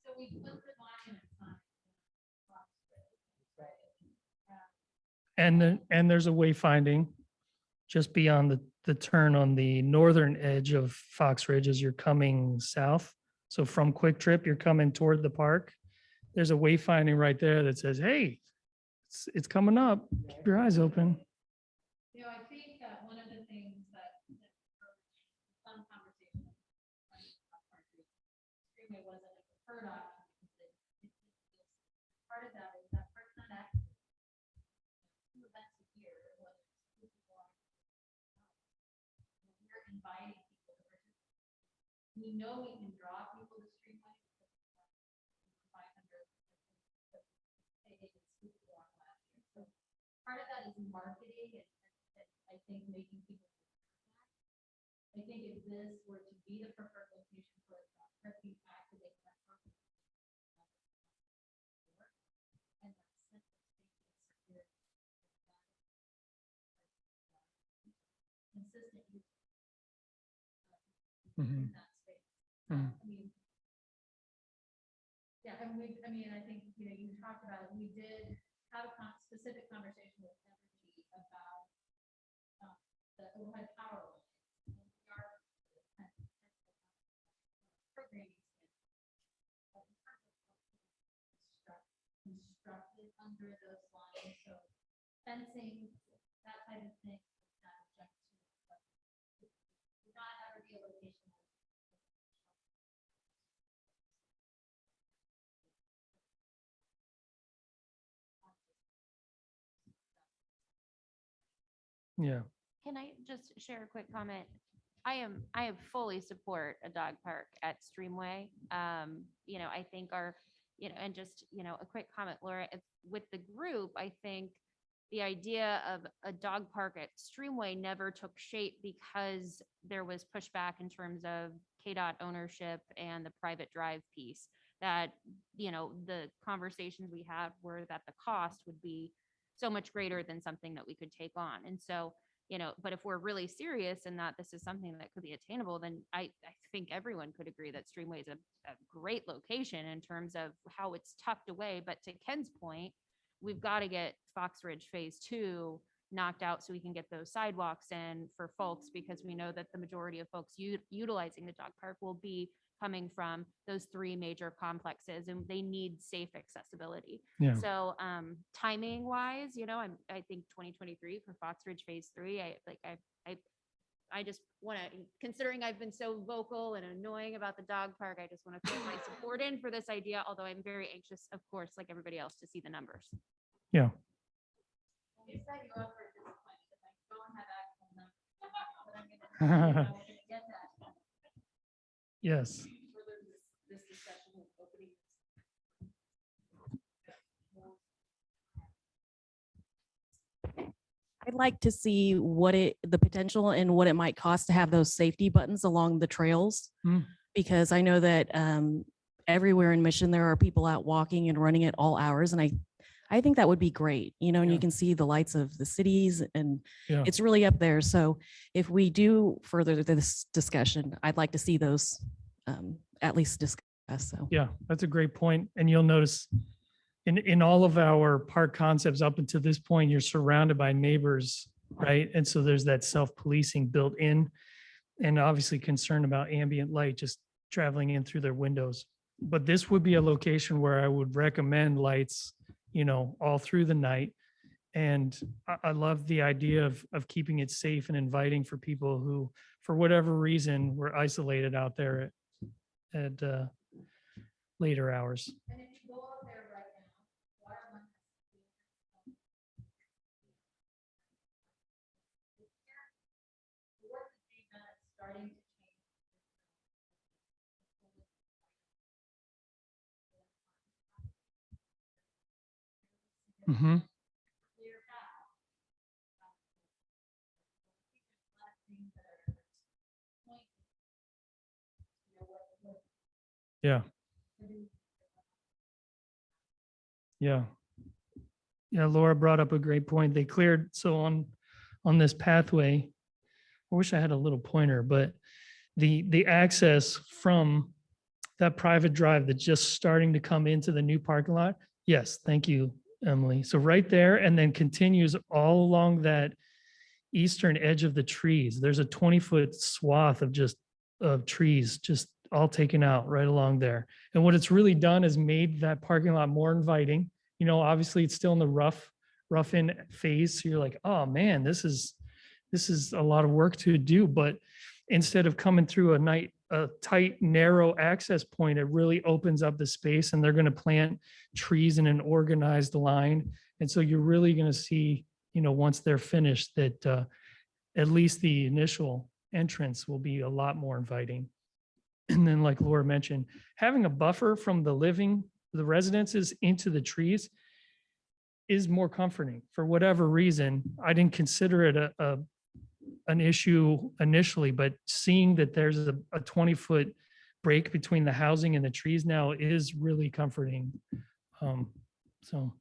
So we put the monument sign. And there's a wayfinding just beyond the turn on the northern edge of Fox Ridge as you're coming south. So from Quick Trip, you're coming toward the park. There's a wayfinding right there that says, hey, it's coming up. Keep your eyes open. I think that one of the things that some conversation extremely wasn't a preferred option. Part of that is that park's not active. Two events a year, whether it's people or we're inviting people to participate. We know we can draw people to Streamway. 500. So part of that is marketing and I think making people. I think if this were to be the preferred location for a job, we activate that. And that's consistent use Mhm. in that space. Mhm. I think, you talked about it. We did have a specific conversation with Energy about the overhead power lines. And we are programming constructed under those lines, so fencing, that type of thing. Would not ever be a location. Yeah. can I just share a quick comment? I have fully support a dog park at Streamway. I think and just, a quick comment, Laura, with the group, I think the idea of a dog park at Streamway never took shape because there was pushback in terms of KDOT ownership and the private drive piece that, the conversations we had were that the cost would be so much greater than something that we could take on. And so, but if we're really serious and that this is something that could be attainable, then I think everyone could agree that Streamway is a great location in terms of how it's tucked away. But to Ken's point, we've got to get Fox Ridge Phase 2 knocked out so we can get those sidewalks in for folks, because we know that the majority of folks utilizing the dog park will be coming from those three major complexes and they need safe accessibility. Yeah. So timing wise, I think 2023 for Fox Ridge Phase 3, I just want to, considering I've been so vocal and annoying about the dog park, I just want to put my support in for this idea, although I'm very anxious, of course, like everybody else, to see the numbers. Yeah. You set you up for disappointment if I don't have actual numbers. But I'm gonna get that. Yes. Further this discussion with opening. I'd like to see the potential and what it might cost to have those safety buttons along the trails. Mm. Because I know that everywhere in Mission, there are people out walking and running at all hours. And I think that would be great, and Yeah. you can see the lights of the cities and Yeah. it's really up there. So if we do further this discussion, I'd like to see those at least discussed. So. Yeah, that's a great point. And you'll notice in all of our park concepts up until this point, you're surrounded by neighbors, right? And so there's that self-policing built in, and obviously concern about ambient light just traveling in through their windows. But this would be a location where I would recommend lights, all through the night. And I love the idea of keeping it safe and inviting for people who, for whatever reason, were isolated out there at later hours. Mm-hmm. Yeah. Yeah. Yeah, Laura brought up a great point. They cleared, so on this pathway, I wish I had a little pointer, but the access from that private drive that's just starting to come into the new parking lot. Yes, thank you, Emily. So right there, and then continues all along that eastern edge of the trees. There's a 20-foot swath of trees just all taken out right along there. And what it's really done is made that parking lot more inviting. You know, obviously it's still in the rough in phase. So you're like, oh man, this is a lot of work to do. But instead of coming through a tight, narrow access point, it really opens up the space, and they're going to plant trees in an organized line. And so you're really going to see, you know, once they're finished, that at least the initial entrance will be a lot more inviting. And then, like Laura mentioned, having a buffer from the residences into the trees is more comforting. For whatever reason, I didn't consider it an issue initially, but seeing that there's a 20-foot break between the housing and the trees now is really comforting. So.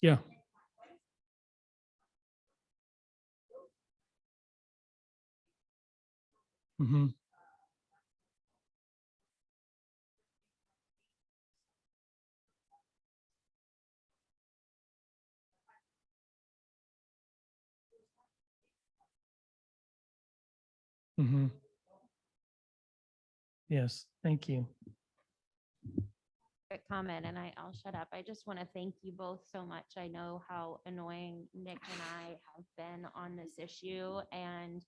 Yeah. Mm-hmm. Mm-hmm. Yes, thank you. Quick comment, and I'll shut up. I just want to thank you both so much. I know how annoying Nick and I have been on this issue, and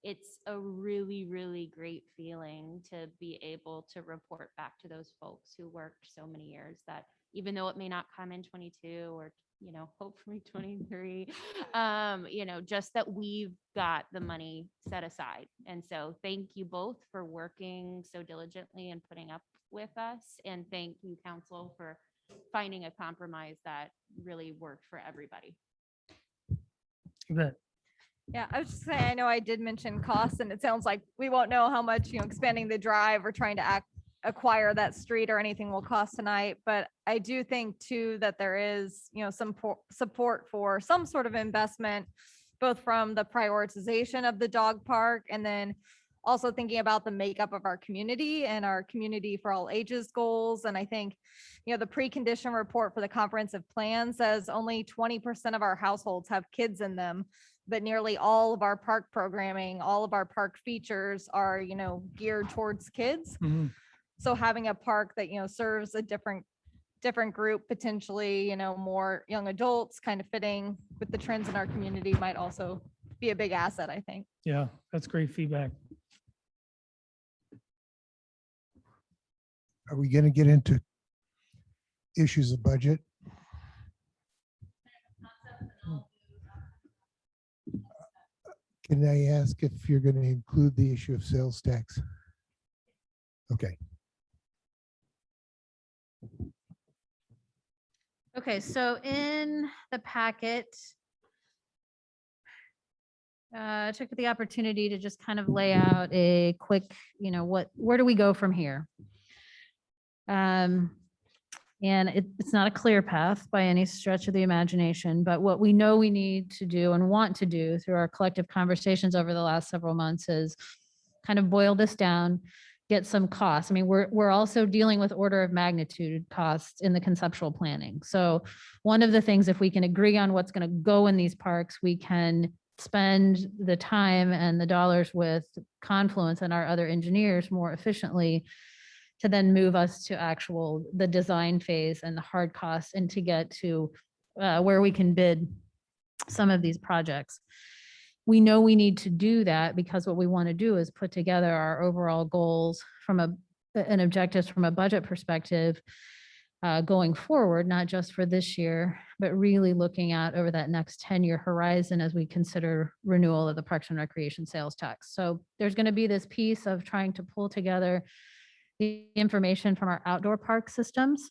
it's a really, really great feeling to be able to report back to those folks who worked so many years that even though it may not come in 22 or, you know, hopefully 23, you know, just that we've got the money set aside. And so thank you both for working so diligently and putting up with us. And thank you, council, for finding a compromise that really worked for everybody. You bet. Yeah, I was just saying, I know I did mention costs, and it sounds like we won't know how much, you know, expanding the drive or trying to acquire that street or anything will cost tonight. But I do think too that there is, you know, some support for some sort of investment, both from the prioritization of the dog park and then also thinking about the makeup of our community and our community for all ages goals. And I think, you know, the precondition report for the comprehensive plan says only 20% of our households have kids in them, but nearly all of our park programming, all of our park features are, you know, geared towards kids. Mm-hmm. So having a park that, you know, serves a different group, potentially, you know, more young adults, kind of fitting with the trends in our community might also be a big asset, I think. Yeah, that's great feedback. Are we going to get into issues of budget? Can I ask if you're going to include the issue of sales tax? Okay. Okay, so in the packet, I took the opportunity to just kind of lay out a quick, you know, where do we go from here? And it's not a clear path by any stretch of the imagination, but what we know we need to do and want to do through our collective conversations over the last several months is kind of boil this down get some costs. I mean, we're also dealing with order of magnitude costs in the conceptual planning. So one of the things, if we can agree on what's going to go in these parks, we can spend the time and the dollars with Confluence and our other engineers more efficiently to then move us to the design phase and the hard costs, and to get to where we can bid some of these projects. We know we need to do that because what we want to do is put together our overall goals from an objectives from a budget perspective going forward, not just for this year, but really looking at over that next 10-year horizon as we consider renewal of the Parks and Recreation sales tax. So there's going to be this piece of trying to pull together the information from our outdoor park systems,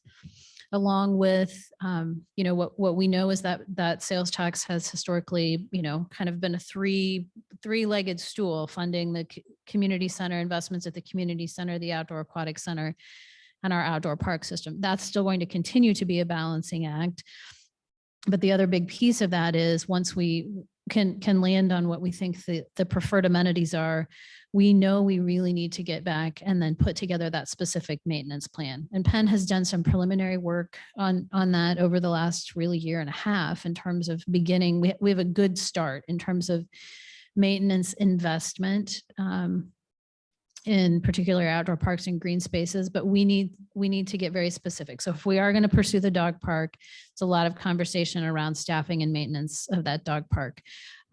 along with, what we know is that sales tax has historically, kind of been a three-legged stool, funding the community center, investments at the community center, the outdoor aquatic center, and our outdoor park system. That's still going to continue to be a balancing act. But the other big piece of that is once we can land on what we think the preferred amenities are, we know we really need to get back and then put together that specific maintenance plan. And Penn has done some preliminary work on that over the last really year and a half in terms of beginning. We have a good start in terms of maintenance investment, in particular outdoor parks and green spaces, but we need to get very specific. So if we are going to pursue the dog park, it's a lot of conversation around staffing and maintenance of that dog park.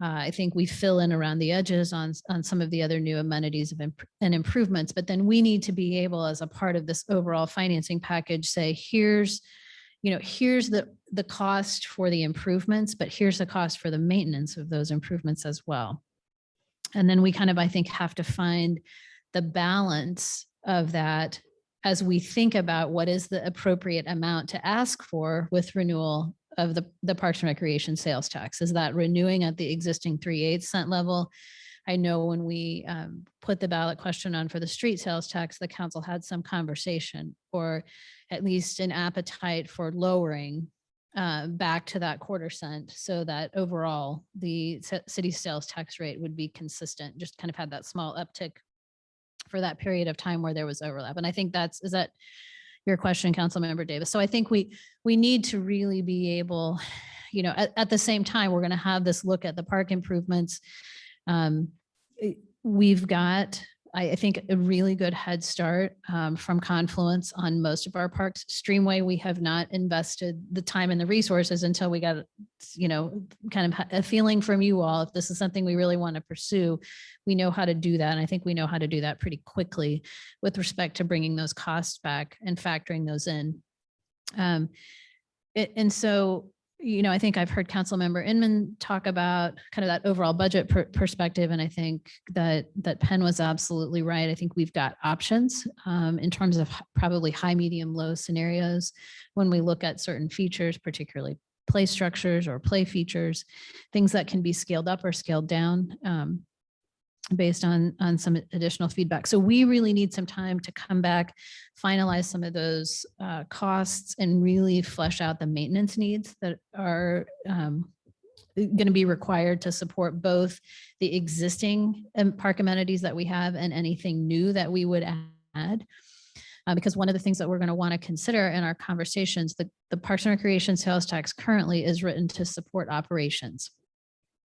I think we fill in around the edges on some of the other new amenities and improvements, but then we need to be able, as a part of this overall financing package, say, here's the cost for the improvements, but here's the cost for the maintenance of those improvements as well. And then we kind of, I think, have to find the balance of that as we think about what is the appropriate amount to ask for with renewal of the Parks and Recreation sales tax. Is that renewing at the existing 3/8 cent level? I know when we put the ballot question on for the street sales tax, the council had some conversation, or at least an appetite for lowering back to that 1/4 cent, so that overall the city sales tax rate would be consistent, just kind of had that small uptick for that period of time where there was overlap. And I think is that your question, Councilmember Davis? So I think we need to really be able, at the same time, we're going to have this look at the park improvements. We've got, I think, a really good head start from Confluence on most of our parks. Streamway, we have not invested the time and the resources until we got, kind of a feeling from you all. If this is something we really want to pursue, we know how to do that. And I think we know how to do that pretty quickly with respect to bringing those costs back and factoring those in. And so, I think I've heard Councilmember Inman talk about kind of that overall budget perspective. And I think that Penn was absolutely right. I think we've got options in terms of probably high, medium, low scenarios when we look at certain features, particularly play structures or play features, things that can be scaled up or scaled down based on some additional feedback. So we really need some time to come back, finalize some of those costs, and really flesh out the maintenance needs that are going to be required to support both the existing park amenities that we have and anything new that we would add. Because one of the things that we're going to want to consider in our conversations, the Parks and Recreation sales tax currently is written to support operations,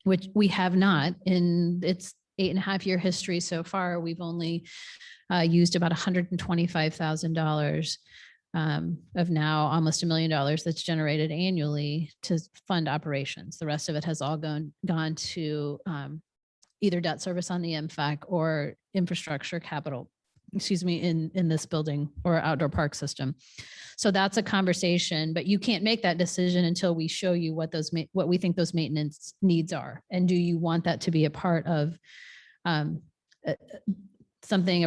which we have not in its 8.5-year history so far. We've only used about $125,000 of now almost $1 million that's generated annually to fund operations. The rest of it has all gone to either debt service on the MFAC or infrastructure capital, in this building or outdoor park system. So that's a conversation, but you can't make that decision until we show you what we think those maintenance needs are. And do you want that to be a part of a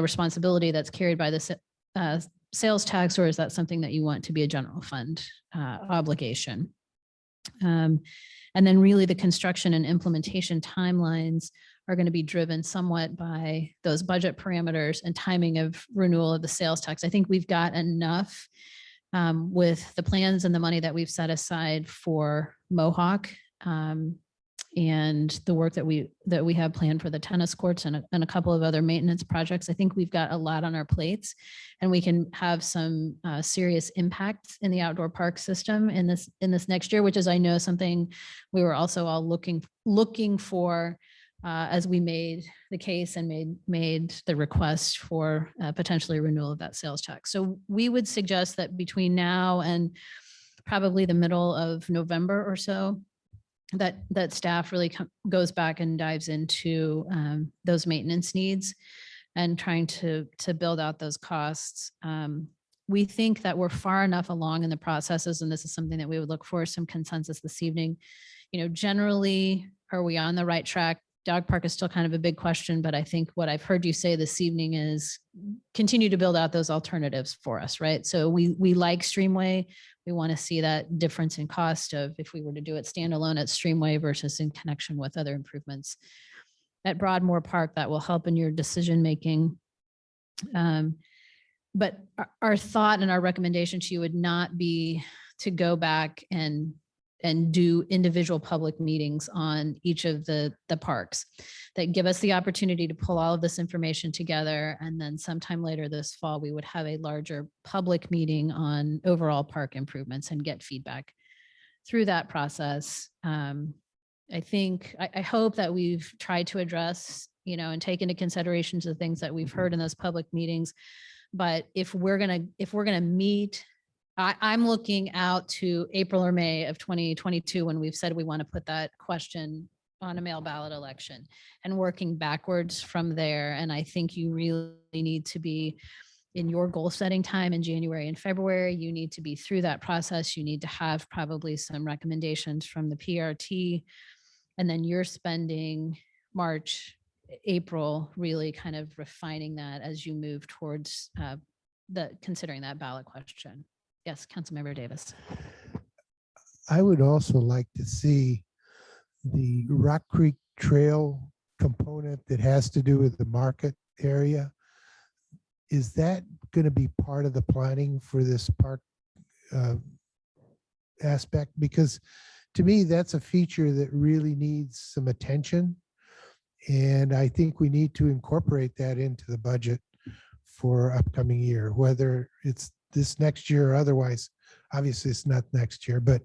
responsibility that's carried by the sales tax, or is that something that you want to be a general fund obligation? And then really the construction and implementation timelines are going to be driven somewhat by those budget parameters and timing of renewal of the sales tax. I think we've got enough with the plans and the money that we've set aside for Mohawk and the work that we have planned for the tennis courts and a couple of other maintenance projects. I think we've got a lot on our plates, and we can have some serious impacts in the outdoor park system in this next year, which is, I know, something we were also all looking for as we made the case and made the request for potentially renewal of that sales tax. So we would suggest that between now and probably the middle of November or so, that staff really goes back and dives into those maintenance needs and trying to build out those costs. We think that we're far enough along in the processes, and this is something that we would look for some consensus this evening. Generally, are we on the right track? Dog park is still kind of a big question, but I think what I've heard you say this evening is continue to build out those alternatives for us, right? So we like Streamway. We want to see that difference in cost of if we were to do it standalone at Streamway versus in connection with other improvements. At Broadmoor Park, that will help in your decision-making. But our thought and our recommendation to you would not be to go back and do individual public meetings on each of the parks that give us the opportunity to pull all of this information together. And then sometime later this fall, we would have a larger public meeting on overall park improvements and get feedback through that process. I hope that we've tried to address, and take into consideration the things that we've heard in those public meetings. But if we're gonna meet, I'm looking out to April or May of 2022 when we've said we want to put that question on a mail ballot election and working backwards from there. And I think you really need to be in your goal setting time in January and February. You need to be through that process. You need to have probably some recommendations from the PRT. And then you're spending April, really kind of refining that as you move towards considering that ballot question. Yes, Councilmember Davis. I would also like to see the Rock Creek Trail component that has to do with the market area. Is that going to be part of the planning for this park aspect? Because to me, that's a feature that really needs some attention. And I think we need to incorporate that into the budget for upcoming year, whether it's this next year or otherwise. Obviously it's not next year, but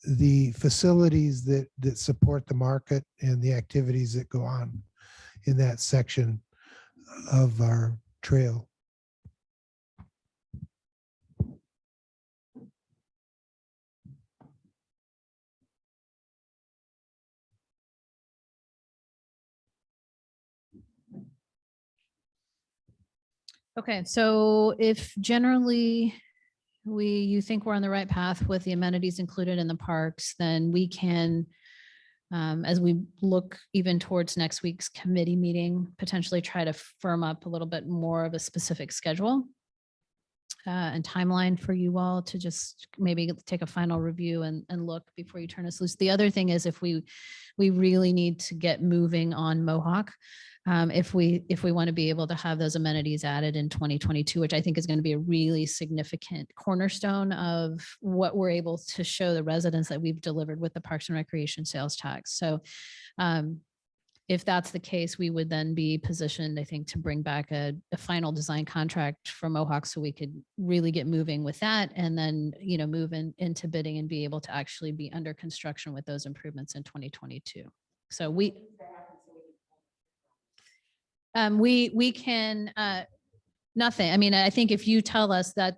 the facilities that support the market and the activities that go on in that section of our trail. Okay, so if generally you think we're on the right path with the amenities included in the parks, then we can, as we look even towards next week's committee meeting, potentially try to firm up a little bit more of a specific schedule and timeline for you all to just maybe take a final review and look before you turn us loose. The other thing is if we really need to get moving on Mohawk, if we want to be able to have those amenities added in 2022, which I think is going to be a really significant cornerstone of what we're able to show the residents that we've delivered with the Parks and Recreation sales tax. So if that's the case, we would then be positioned, I think, to bring back a final design contract for Mohawk so we could really get moving with that and then, move into bidding and be able to actually be under construction with those improvements in 2022. So we can, nothing. I mean, I think if you tell us that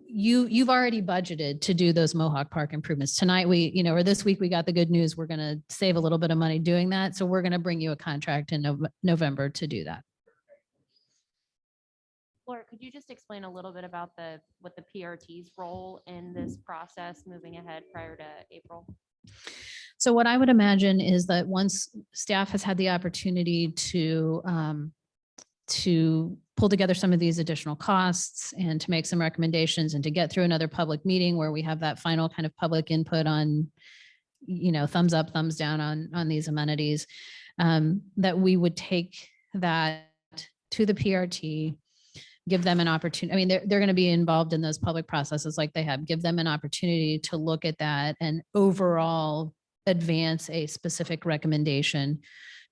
you've already budgeted to do those Mohawk Park improvements tonight, or this week we got the good news, we're going to save a little bit of money doing that. So we're going to bring you a contract in November to do that. Laura, could you just explain a little bit about what the PRT's role in this process moving ahead prior to April? So what I would imagine is that once staff has had the opportunity to pull together some of these additional costs and to make some recommendations and to get through another public meeting where we have that final kind of public input on, thumbs up, thumbs down on these amenities, that we would take that to the PRT, give them an opportunity. I mean, they're going to be involved in those public processes like they have, give them an opportunity to look at that and overall advance a specific recommendation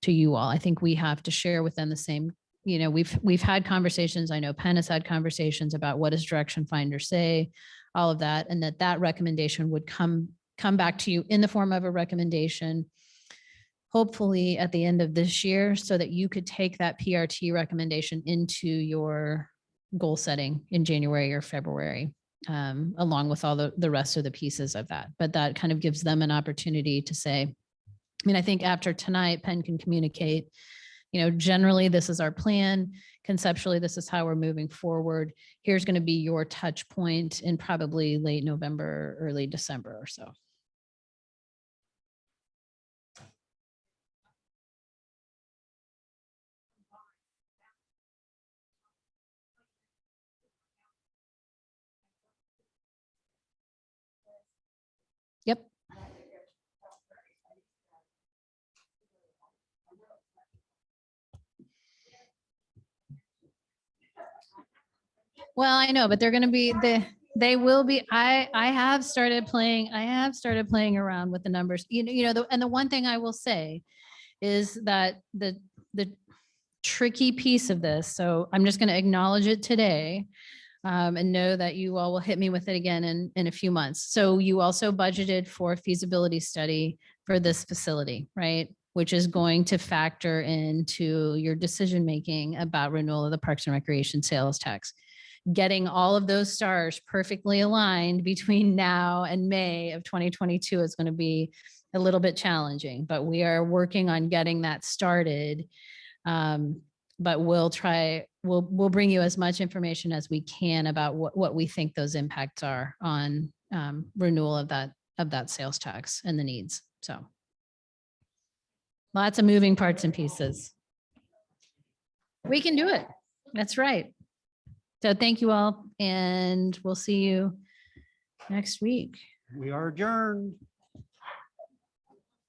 to you all. I think we have to share with them the same, we've had conversations. I know Penn has had conversations about what does direction finder say, all of that, and that recommendation would come back to you in the form of a recommendation, hopefully at the end of this year, so that you could take that PRT recommendation into your goal setting in January or February, along with all the rest of the pieces of that. But that kind of gives them an opportunity to say, I think after tonight, Penn can communicate, generally this is our plan. Conceptually, this is how we're moving forward. Here's going to be your touch point in probably late November, early December or so. Yep. Well, I know, but they're going to be they will be. I have started playing around with the numbers. And the one thing I will say is that the tricky piece of this. So I'm just going to acknowledge it today. And know that you all will hit me with it again in a few months. So you also budgeted for a feasibility study for this facility, right? Which is going to factor into your decision-making about renewal of the Parks and Recreation sales tax. Getting all of those stars perfectly aligned between now and May of 2022 is going to be a little bit challenging, but we are working on getting that started. But we'll bring you as much information as we can about what we think those impacts are on renewal of that sales tax and the needs. So lots of moving parts and pieces. We can do it. That's right. So thank you all, and we'll see you next week. We are adjourned.